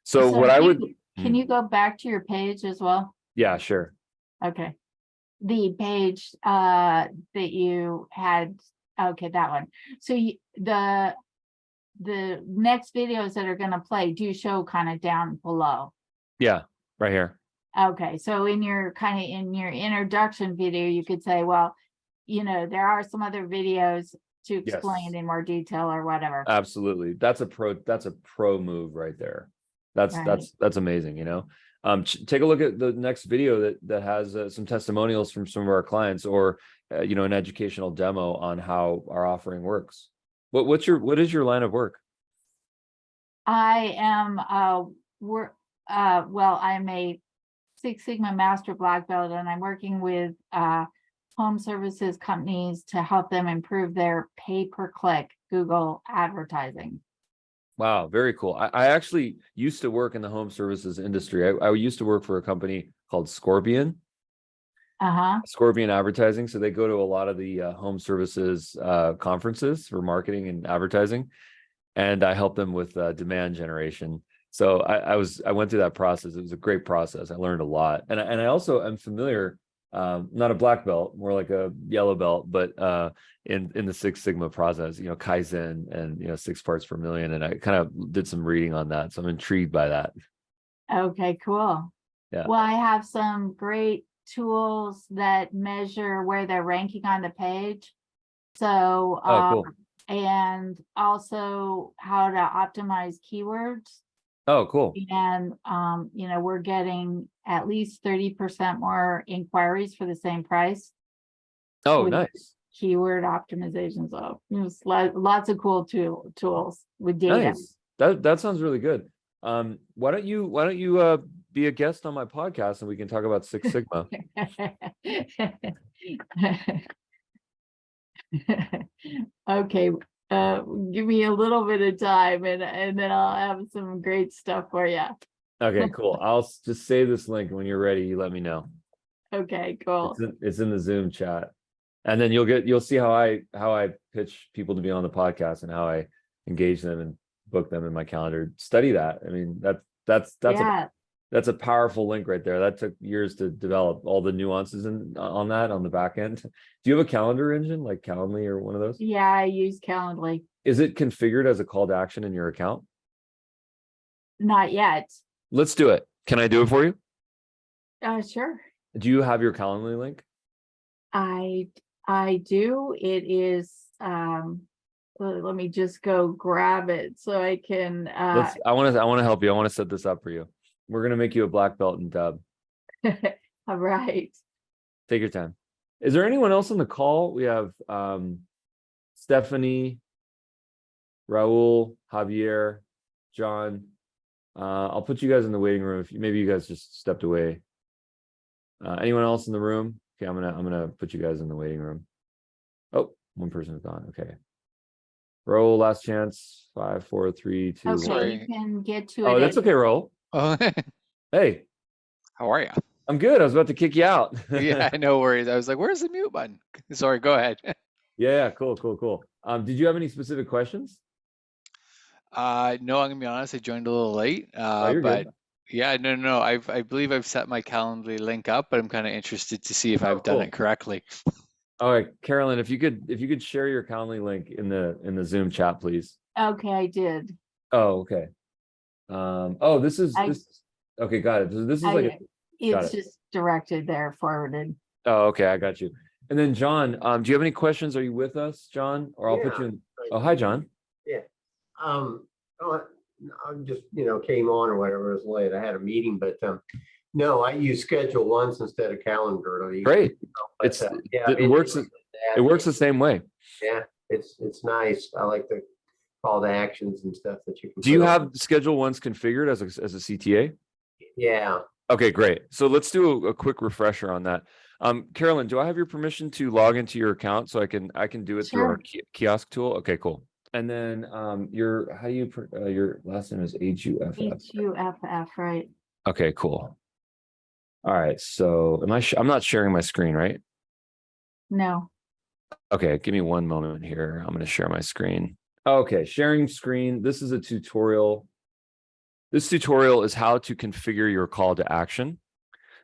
So what I would, can you go back to your page as well? Yeah, sure. Okay. The page that you had, okay, that one. So the next videos that are going to play do show kind of down below. Yeah, right here. Okay, so in your introduction video, you could say, well, there are some other videos to explain in more detail or whatever. Absolutely. That's a pro move right there. That's amazing, take a look at the next video that has some testimonials from some of our clients, or an educational demo on how our offering works. What is your line of work? I am I'm a Six Sigma Master Black Belt, and I'm working with home services companies to help them improve their pay-per-click Google advertising. Wow, very cool. I actually used to work in the home services industry. I used to work for a company called Scorpion. Scorpion Advertising. So they go to a lot of the home services conferences for marketing and advertising, and I help them with demand generation. So I went through that process. It was a great process. I learned a lot, and I also am familiar, not a black belt, more like a yellow belt, but in the Six Sigma process, Kaizen and 6 parts per million, and I kind of did some reading on that, so I'm intrigued by that. Okay, cool. Yeah. Well, I have some great tools that measure where they're ranking on the page. So cool. And also how to optimize keywords. Oh, cool. And we're getting at least 30% more inquiries for the same price. Oh, nice. Keyword optimization. So lots of cool tools with data. Nice. That sounds really good. Why don't you be a guest on my podcast and we can talk about Six Sigma? Okay. give me a little bit of time and then I'll have some great stuff for you. Okay, cool. I'll just save this link. When you're ready, you let me know. Okay, cool. It's in the Zoom chat. And then you'll see how I pitch people to be on the podcast and how I engage them and book them in my calendar. Study that. I mean, that's a powerful link right there. That took years to develop, all the nuances on that on the back end. Do you have a calendar engine like Calendly or one of those? Yeah, I use Calendly. Is it configured as a call to action in your account? Not yet. Let's do it. Can I do it for you? Sure. Do you have your Calendly link? I do. It is let me just go grab it so I can I want to help you. I want to set this up for you. We're going to make you a black belt in Dubb. all right. Take your time. Is there anyone else on the call? We have Stephanie, Raul, Javier, John. I'll put you guys in the waiting room. If maybe you guys just stepped away. Anyone else in the room? Okay, I'm gonna put you guys in the waiting room. Oh, one person is gone. Okay. Raul, last chance. 5, 4, 3, 2. Okay, 1. you can get to it. Oh, that's okay, Raul. Oh, Hey, how are you? I'm good. I was about to kick you out. Yeah, no worries. I was like, where's the mute button? Sorry, go ahead. Yeah, cool. Did you have any specific questions? No, I'm gonna be honest, I joined a little late. You're But good. yeah, no. I believe I've set my Calendly link up, but I'm kind of interested to see if I've done cool. it correctly. All right, Carolyn, if you could share your Calendly link in the Zoom chat, please. Okay, I did. Oh, okay. This is okay, got it. This is like It's just directed there, forwarded. oh, okay, I got you. And then John, do you have any questions? Are you with us, John? Or I'll put you in. Oh, hi, John. Yeah. I just, came on or whatever, it was late. I had a meeting, but no, I use schedule once instead of calendar. Great. But, It works the same way. Yeah, it's nice. I like the call to actions and stuff that you can. Do you put on. have schedule once configured as a CTA? Yeah. Okay, great. So let's do a quick refresher on that. Carolyn, do I have your permission to log into your account so I can do it through our kiosk tool? Okay, cool. And then your last name is HUFF. HUFF, right? Okay, cool. All right. So I'm not sharing my screen, right? No. Okay, give me one moment here. I'm going to share my screen. Okay, sharing screen. This is a tutorial. This tutorial is how to configure your call to action.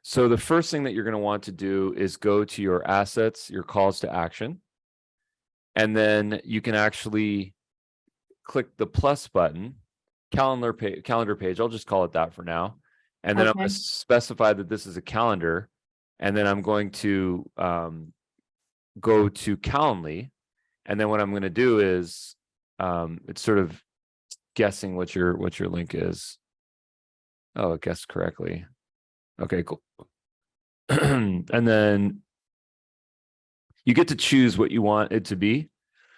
So the first thing that you're going to want to do is go to your assets, your calls to action. And then you can actually click the plus button, calendar page. I'll just call it that for now. And then I'm going to specify that this is a calendar. And then I'm going to go to Calendly. And then what I'm going to do is it's sort of guessing what your link is. Oh, it guessed correctly. Okay, cool. And then you get to choose what you want it to be.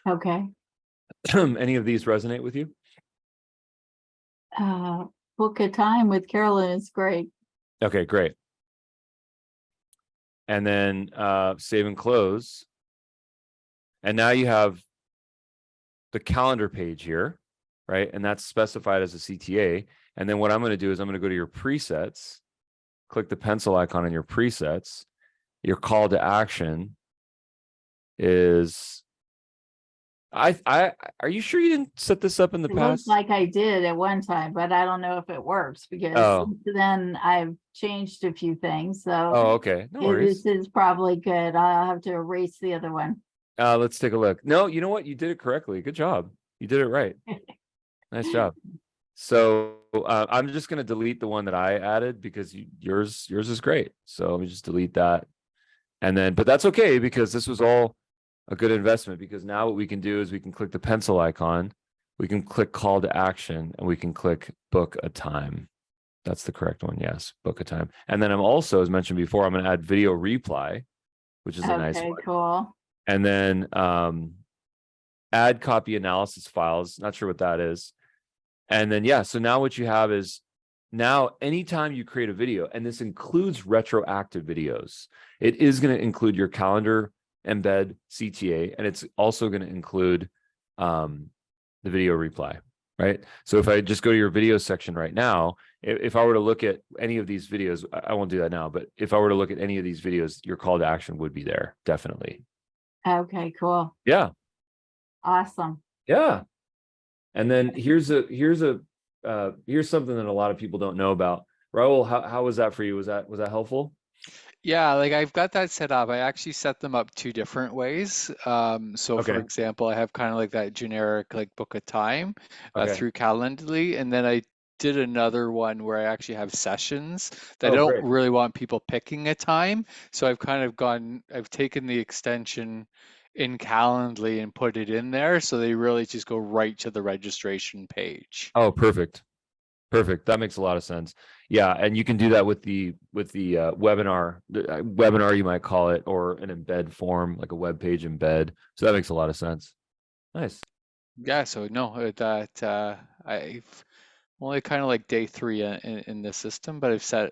Okay. Any of these resonate with you? Book a time with Carolyn is great. Okay, great. And then save and close. And now you have the calendar page here, right? And that's specified as a CTA. And then what I'm going to do is I'm going to go to your presets, click the pencil icon on your presets. Your call to action is are you sure you didn't set this up in the It past? looks like I did at one time, but I don't know if it works because since then I've changed a few things. So okay. No worries. This is probably good. I'll have to erase the other one. Let's take a look. No, you know what? You did it correctly. Good job. You did it right. Nice job. So I'm just going to delete the one that I added because yours is great. So let me just delete that. And then, but that's okay because this was all a good investment, because now what we can do is we can click the pencil icon, we can click call to action, and we can click book a time. That's the correct one. Yes, book a time. And then I'm also, as mentioned before, I'm going to add video reply, which is a nice one. Cool. And then add copy analysis files. Not sure what that is. And then, yeah, so now what you have is now anytime you create a video, and this includes retroactive videos, it is going to include your calendar embed CTA, and it's also going to include the video replay, right? So if I just go to your video section right now, if I were to look at any of these videos, I won't do that now, but if I were to look at any of these videos, your call to action would be there, definitely. Okay, cool. Yeah. Awesome. Yeah. And then here's something that a lot of people don't know about. Raul, how was that for you? Was that helpful? Yeah, like I've got that set up. I actually set them up two different ways. So for Okay. example, I have kind of like that generic like book a time Okay. through Calendly, and then I did another one where I actually have sessions that I Oh, don't great. really want people picking a time. So I've taken the extension in Calendly and put it in there, so they really just go right to the registration page. Oh, perfect. Perfect. That makes a lot of sense. Yeah, and you can do that with the webinar. Webinar, you might call it, or an embed form, like a web page embed. So that makes a lot of sense. Nice. Yeah, so no, that I've only kind of like day 3 in the system, but I've set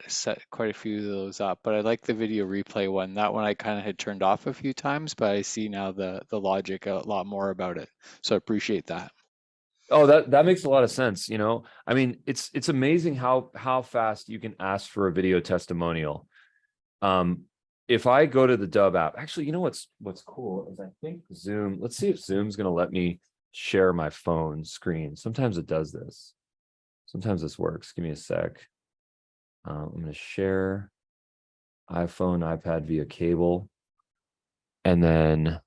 quite a few of those up. But I like the video replay one. That one I kind of had turned off a few times, but I see now the logic a lot more about it. So I appreciate that. Oh, that makes a lot of sense. I mean, it's amazing how fast you can ask for a video testimonial. If I go to the Dubb app, actually, you know what's cool is I think Zoom. Let's see if Zoom's going to let me share my phone screen. Sometimes it does this. Sometimes this works. Give me a sec. I'm going to share iPhone, iPad via cable, and then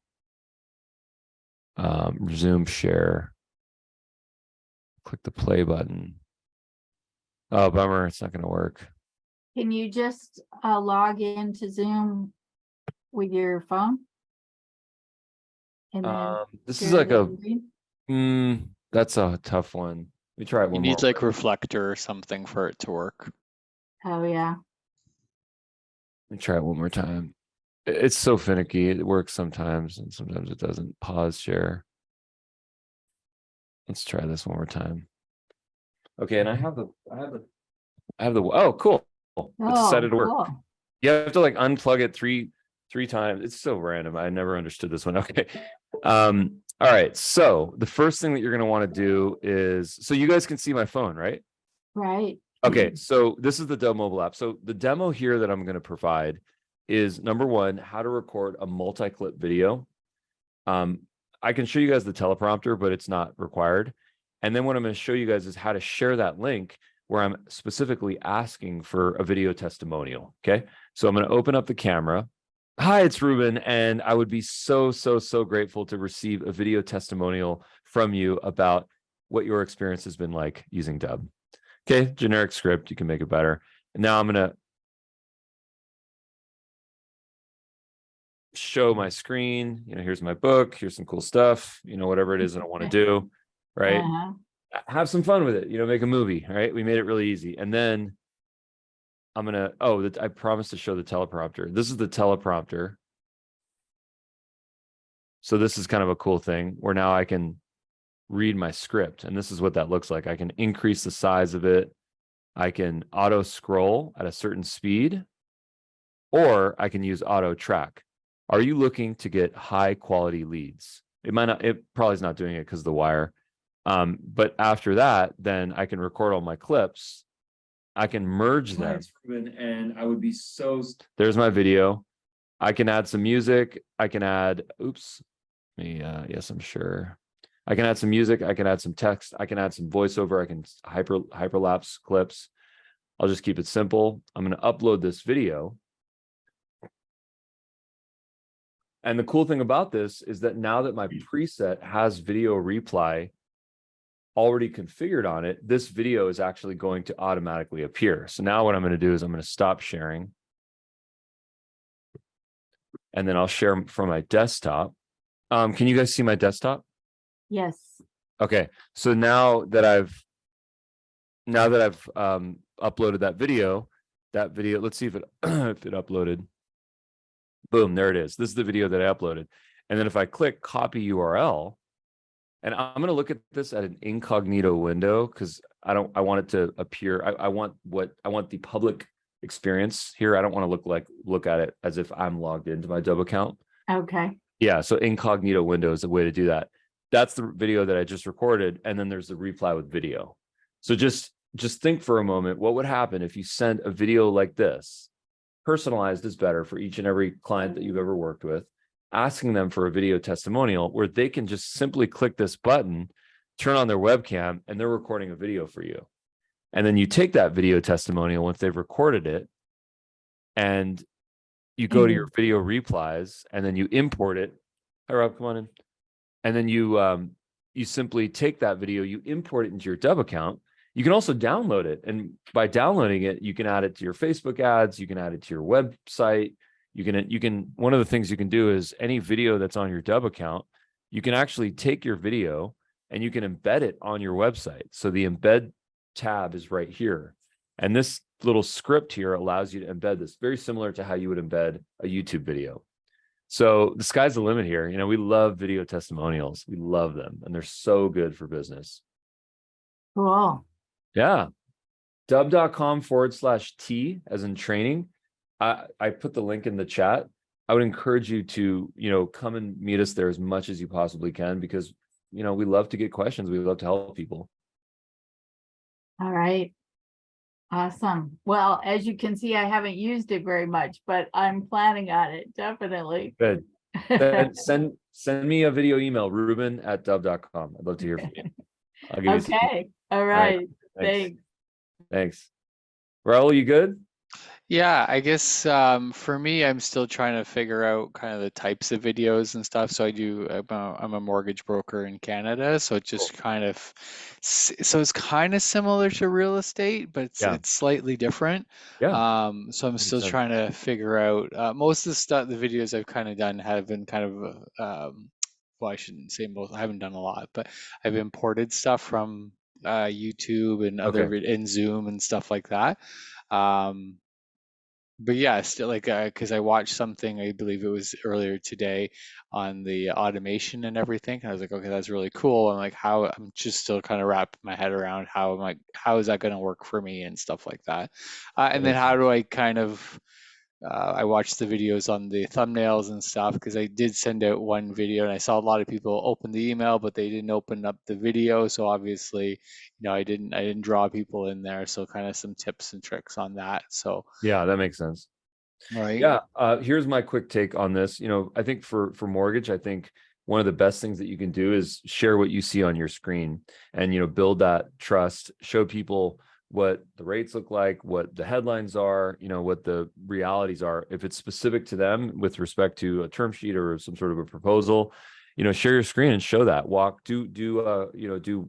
Zoom share. Click the play button. Oh, bummer. It's not going to work. Can you just log into Zoom with your phone? And then This is share like the a, screen? that's a tough one. Let me try it You one need more like way. Reflector or something for it to work. Oh yeah. Let me try it one more time. It's so finicky. It works sometimes and sometimes it doesn't. Pause share. Let's try this one more time. Okay, and I have the oh, cool. It decided to work. Cool. You have to like unplug it three times. It's so random. I never understood this one. Okay. All right. So the first thing that you're going to want to do is, so you guys can see my phone, right? Right. Okay. So this is the Dubb mobile app. So the demo here that I'm going to provide is number one, how to record a multi-clip video. I can show you guys the teleprompter, but it's not required. And then what I'm going to show you guys is how to share that link where I'm specifically asking for a video testimonial. Okay. So I'm going to open up the camera. Hi, it's Ruben, and I would be so grateful to receive a video testimonial from you about what your experience has been like using Dubb. Okay, generic script, you can make it better. And now I'm going to show my screen. Here's my book, here's some cool stuff, whatever it is that I want to do, right? Have some fun with it, make a movie, right? We made it really easy. And then I'm going to, I promised to show the teleprompter. This is the teleprompter. So this is kind of a cool thing where now I can read my script. And this is what that looks like. I can increase the size of it. I can auto scroll at a certain speed, or I can use auto track. Are you looking to get high quality leads? It probably is not doing it because of the wire. But after that, then I can record all my clips. I can merge them. And I would be there's my video. I can add some music. I can add, yes, I'm sure. I can add some music. I can add some text. I can add some voiceover. I can hyperlapse clips. I'll just keep it simple. I'm going to upload this video. And the cool thing about this is that now that my preset has video replay already configured on it, this video is actually going to automatically appear. So now what I'm going to do is I'm going to stop sharing. And then I'll share from my desktop. Can you guys see my desktop? Yes. Okay. So now that I've uploaded that video, let's see if it if it uploaded. Boom, there it is. This is the video that I uploaded. And then if I click copy URL, and I'm going to look at this at an incognito window because I want it to appear. I want the public experience here. I don't want to look at it as if I'm logged into my Dubb account. Okay. Yeah. So incognito window is a way to do that. that's the video that I just recorded. And then there's the reply with video. So just think for a moment, what would happen if you sent a video like this? Personalized is better for each and every client that you've ever worked with, asking them for a video testimonial where they can just simply click this button, turn on their webcam, and they're recording a video for you. And then you take that video testimonial once they've recorded it, and you go to your video replies, and then you import it. Hi, Rob, come on in. And then you simply take that video, you import it into your Dubb account. You can also download it. And by downloading it, you can add it to your Facebook ads. You can add it to your website. You can, one of the things you can do is any video that's on your Dubb account, you can actually take your video and you can embed it on your website. So the embed tab is right here. And this little script here allows you to embed this, very similar to how you would embed a YouTube video. So the sky's the limit here. You know, we love video testimonials. We love them, and they're so good for business. Cool. Yeah. Dubb.com/T as in training. I put the link in the chat. I would encourage you to, you know, come and meet us there as much as you possibly can, because, you know, we love to get questions. We love to help people. All right. Awesome. Well, as you can see, I haven't used it very much, but I'm planning on it, definitely. Good. Send me a video email, Ruben@Dubb.com. I'd love to hear from you. I'll give you some. Okay. All right. Thanks. Thanks. Thanks. Raul, you good? Yeah, I guess for me, I'm still trying to figure out kind of the types of videos and stuff. So I'm a mortgage broker in Canada, so it just kind of, so it's kind of similar to real estate, but it's slightly different. Yeah. So I'm still trying to figure out most of the stuff, the videos I've kind of done have been kind of, well, I shouldn't say most, I haven't done a lot, but I've imported stuff from YouTube and other and Zoom and stuff like that. But yeah, still like because I watched something, I believe it was earlier today, on the automation and everything, and I was like, okay, that's really cool. I'm like, I'm just still kind of wrapping my head around how is that going to work for me and stuff like that. And then how do I kind of I watched the videos on the thumbnails and stuff, because I did send out one video and I saw a lot of people open the email, but they didn't open up the video. So obviously, you know, I didn't draw people in there. So kind of some tips and tricks on that. So yeah, that makes sense. Right. Yeah. Here's my quick take on this. You know, I think for mortgage, I think one of the best things that you can do is share what you see on your screen and, you know, build that trust, show people what the rates look like, what the headlines are, you know, what the realities are. If it's specific to them with respect to a term sheet or some sort of a proposal, you know, share your screen and show that. Do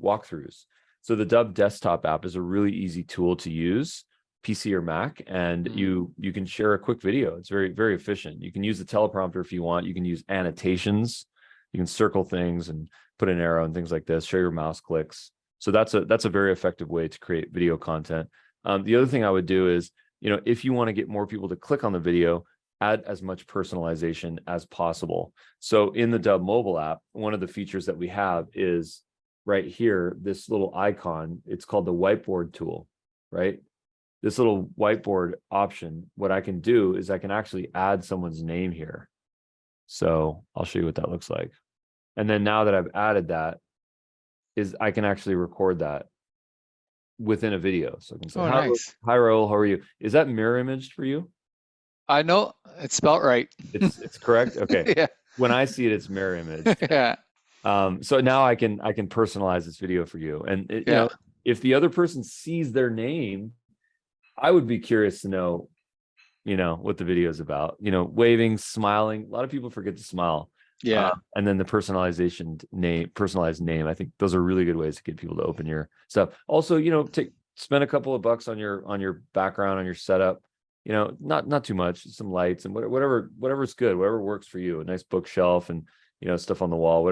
walkthroughs. So the Dubb desktop app is a really easy tool to use, PC or Mac, and you can share a quick video. It's very, very efficient. You can use the teleprompter if you want. You can use annotations. You can circle things and put an arrow and things like this, show your mouse clicks. So that's a very effective way to create video content. The other thing I would do is, you know, if you want to get more people to click on the video, add as much personalization as possible. So in the Dubb mobile app, one of the features that we have is right here, this little icon. It's called the whiteboard tool, right? This little whiteboard option, what I can do is I can actually add someone's name here. So I'll show you what that looks like. And then now that I've added that, I can actually record that within a video. So I can say, nice. Hi, Raul, how are you? Is that mirror imaged for you? I know it's spelled right. It's correct. Okay. Yeah. When I see it, it's mirror imaged. Yeah. So now I can personalize this video for you. And you know, if the other person sees their name, I would be curious to know, you know, what the video is about. You know, waving, smiling. A lot of people forget to smile. Yeah. And then the personalized name. I think those are really good ways to get people to open your stuff. Also, you know, spend a couple of bucks on your background, on your setup. You know, not too much, some lights and whatever's good, whatever works for you. A nice bookshelf and, you know, stuff on the wall,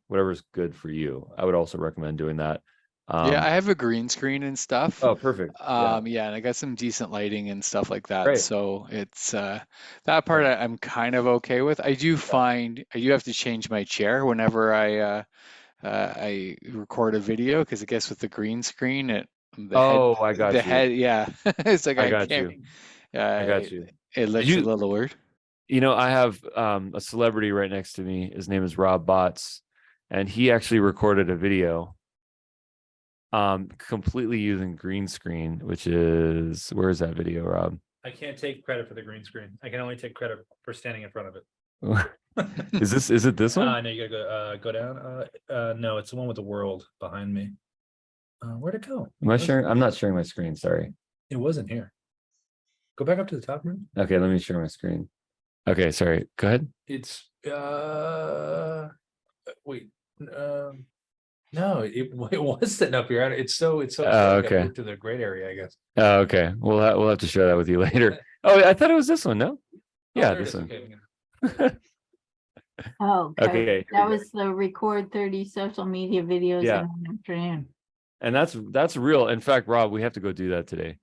whatever's good for you. I would also recommend doing that. Yeah, I have a green screen and stuff. Oh, perfect. Yeah, and I got some decent lighting and stuff like that. Great. So it's that part I'm kind of okay with. I do find I do have to change my chair whenever I record a video, because I guess with the green screen, I got you. Yeah, it's like I got you. I got you. It looks a little weird. You know, I have a celebrity right next to me. His name is Rob Botts. and he actually recorded a video completely using green screen, which is, where is that video, Rob? I can't take credit for the green screen. I can only take credit for standing in front of it. Is it this one? No, you gotta go down. No, it's the one with the world behind me. Where'd it go? Am I sharing? I'm not sharing my screen, sorry. It wasn't here. Go back up to the top room. Okay, let me share my screen. Okay, sorry, go ahead. It's wait, no, it was sitting up here. It's so okay. moved to the gray area, I guess. Oh, okay, we'll have to share that with you later. Oh, I thought it was this one. No, yeah, there it this is. one. Okay. Oh, Okay, okay. here That we go. was the record 30 social media videos Yeah. in the afternoon. And that's real. In fact, Rob, we have to go do that today.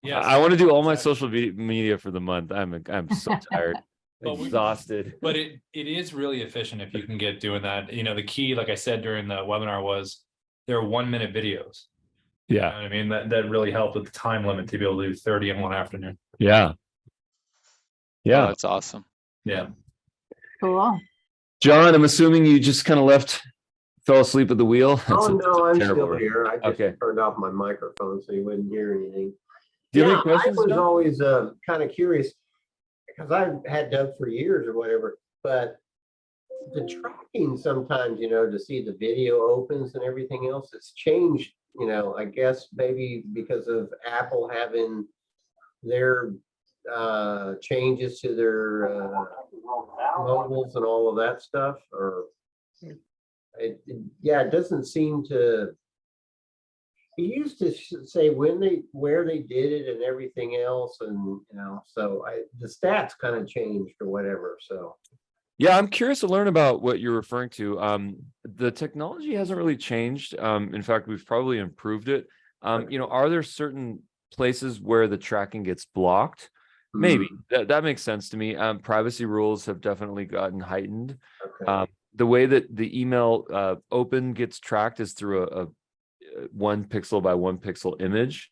Yes. I want to do all my Exactly. social media for the month. I'm so tired, But we- exhausted. But it is really efficient if you can get doing that. You know, the key, like I said during the webinar, was there are 1 minute videos. You know Yeah, what I mean, that really helped with the time limit to be able to do 30 in one afternoon. yeah, Oh, yeah. that's awesome. Yeah. Cool. John, I'm assuming you just kind of fell asleep at the wheel. Oh, no, I'm terrible still way. here. I just Okay. turned off my microphone so you wouldn't hear anything. Do you have Yeah, any questions, I was John? always kind of curious because I've had Dubb for years or whatever, but the tracking sometimes, to see the video opens and everything else, it's changed, I guess maybe because of Apple having their changes to their mobiles and all of that stuff, or it doesn't seem to. He used to say where they did it and everything else, and so the stats kind of changed or whatever. So Yeah, I'm curious to learn about what you're referring to. The technology hasn't really changed. In fact, we've probably improved it. Are there certain places where the tracking gets blocked? Maybe that makes sense to me. Privacy rules have definitely gotten heightened. okay. The way that the email open gets tracked is through a 1 pixel by 1 pixel image.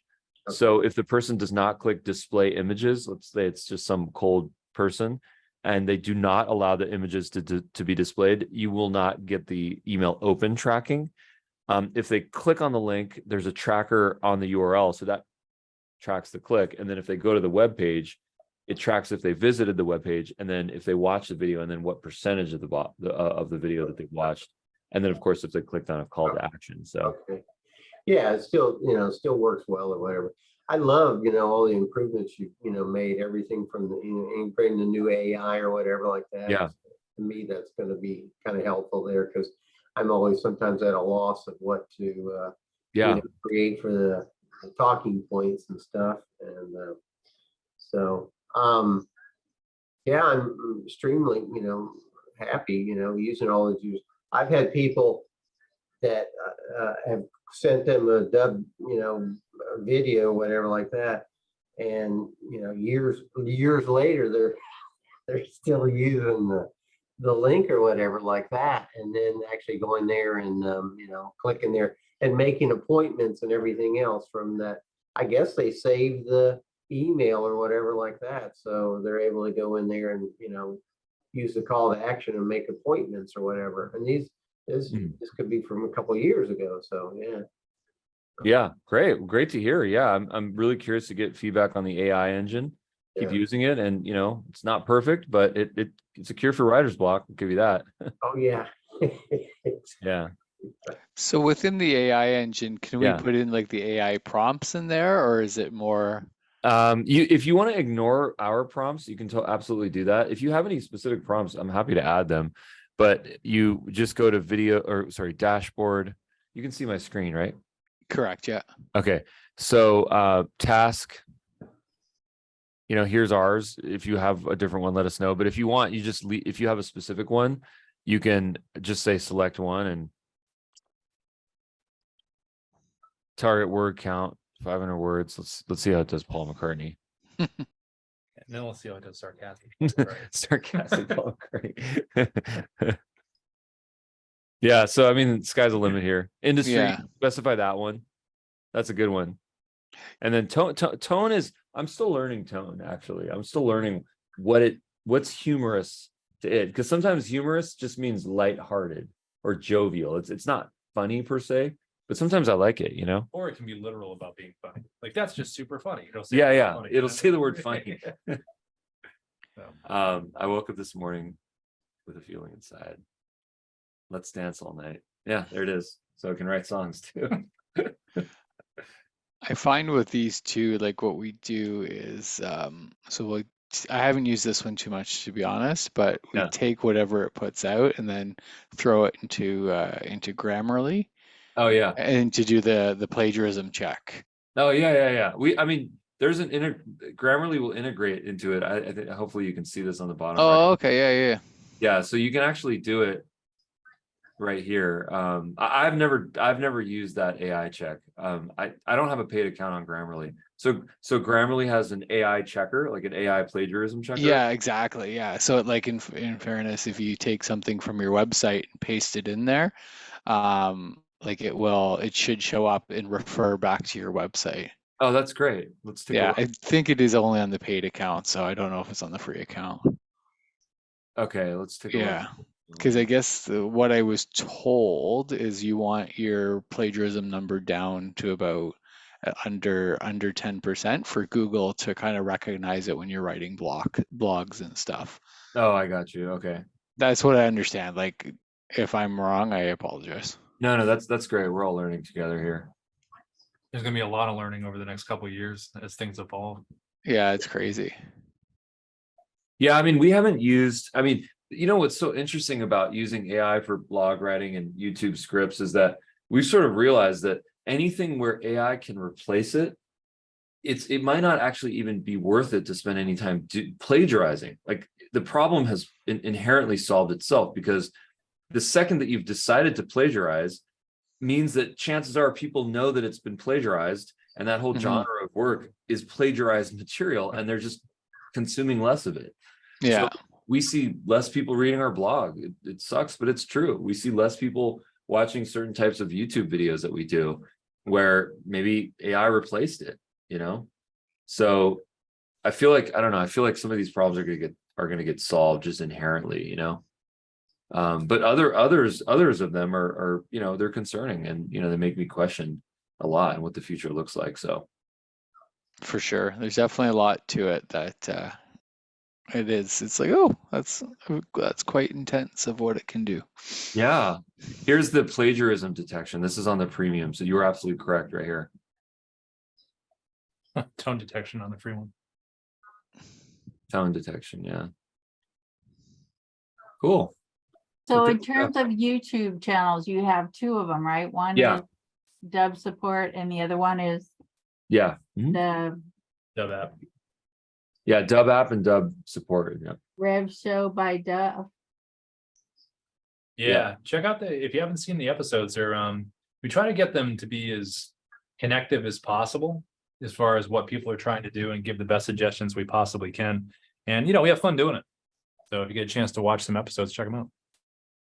So if the person does not click display images, let's say it's just some cold person, and they do not allow the images to be displayed, you will not get the email open tracking. If they click on the link, there's a tracker on the URL, so that tracks the click. And then if they go to the web page, it tracks if they visited the web page, and then if they watch the video, and then what percentage of the video that they watched, and then of course if they clicked on a call to action. So Okay. Yeah, it still, still works well or whatever. I love, all the improvements you made, everything from the, integrating the new AI or whatever like that. Yeah. To me, that's going to be kind of helpful there because I'm always sometimes at a loss of what to yeah, create for the talking points and stuff. And so, yeah, I'm extremely, happy, using all these. I've had people that have sent them a Dubb, a video, whatever like that, and years later they're still using the link or whatever like that, and then actually going there and clicking there and making appointments and everything else from that. I guess they save the email or whatever like that, so they're able to go in there and use the call to action and make appointments or whatever. And this could be from a couple of years ago. So yeah, great to hear. Yeah, I'm really curious to get feedback on the AI engine. Keep Yeah. using it, and it's not perfect, but it's a cure for writer's block. I'll give you that. Oh yeah. Yeah. So within the AI engine, can we Yeah. put in like the AI prompts in there, or is it more? If you want to ignore our prompts, you can absolutely do that. If you have any specific prompts, I'm happy to add them. But you just go to dashboard. You can see my screen, right? Correct, yeah. Okay. So task, here's ours. If you have a different one, let us know. But if you want, if you have a specific one, you can just say select one and target word count 500 words. Let's see how it does Paul McCartney. And then we'll see how it does sarcastic. Sarcastic Paul McCartney. Yeah, so I mean, sky's the limit here. Industry, Yeah. specify that one. That's a good one. And then tone is, I'm still learning tone, actually. I'm still learning what's humorous to it, because sometimes humorous just means lighthearted. or jovial. It's not funny per se, but sometimes I like it, you know? Or it can be literal about being funny. Like that's just super funny. It'll say Yeah, it's yeah. funny. It'll say the word funny. So, I woke up this morning with a feeling inside. Let's dance all night. Yeah, there it is. So I can write songs too. I find with these two, like what we do is, I haven't used this one too much to be honest, but we Yeah. take whatever it puts out and then throw it into Grammarly Oh yeah. and to do the plagiarism check. Oh yeah. I mean, there's Grammarly will integrate into it. I think hopefully you can see this on the bottom right. Oh, okay, yeah. Yeah, so you can actually do it right here. I've never used that AI check. I don't have a paid account on Grammarly. So Grammarly has an AI checker, like an AI plagiarism checker. Yeah, exactly. Yeah. So like in fairness, if you take something from your website and paste it in there, like it should show up and refer back to your website. Oh, that's great. Let's take a Yeah, look. I think it is only on the paid account, so I don't know if it's on the free account. Okay, let's take a Yeah, look. because I guess what I was told is you want your plagiarism number down to about under 10% for Google to kind of recognize it when you're writing blogs and stuff. Oh, I got you. Okay. That's what I understand. Like, if I'm wrong, I apologize. No, that's great. We're all learning together here. there's gonna be a lot of learning over the next couple of years as things evolve. Yeah, it's crazy. Yeah, I mean, we haven't used, I mean, you know, what's so interesting about using AI for blog writing and YouTube scripts is that we've sort of realized that anything where AI can replace it, it might not actually even be worth it to spend any time plagiarizing. Like the problem has inherently solved itself, because the second that you've decided to plagiarize means that chances are people know that it's been plagiarized, and that whole genre of work is plagiarized material, and they're just consuming less of it. Yeah. So we see less people reading our blog. It sucks, but it's true. We see less people watching certain types of YouTube videos that we do where maybe AI replaced it, you know? So I feel like, I don't know, I feel like some of these problems are gonna get solved just inherently, you know? But others of them are, you know, they're concerning, and, you know, they make me question a lot and what the future looks like. So For sure. There's definitely a lot to it that it is. It's like, oh, that's quite intense of what it can do. yeah, here's the plagiarism detection. This is on the premium. So you were absolutely correct right here. Tone detection on the free one. Tone detection, yeah. Cool. So in Good terms of YouTube channels, you have two of them, right? One Yeah. is Dubb support and the other one is Yeah. the Dubb app. Yeah, Dubb app and Dubb support. Yeah. Rev Show by Dubb. Yeah, check out if you haven't seen the episodes, they're we try to get them to be as connective as possible as far as what people are trying to do and give the best suggestions we possibly can. And you know, we have fun doing it. So if you get a chance to watch some episodes, check them out.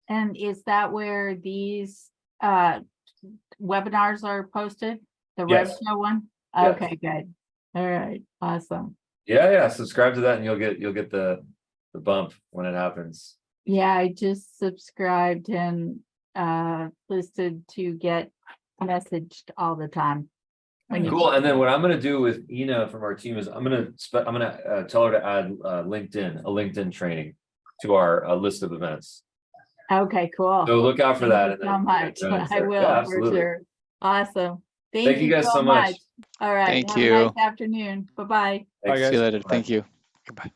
And is that where these webinars are posted? The Rev Yes. Show one? Yes. Okay, good. All right, awesome. Yeah. Subscribe to that and you'll get the bump when it happens. Yeah, I just subscribed and listed to get messaged all the time. When you Cool. And then what I'm going to do with Ina from our team is I'm going to tell her to add a LinkedIn training to our list of events. Okay, cool. So look out for that. Thank you so much. I will, Yeah, for absolutely. sure. Awesome. Thank you guys so much. All right. Thank have a you. nice afternoon. Bye-bye. See you later. Bye. Thank you. Goodbye.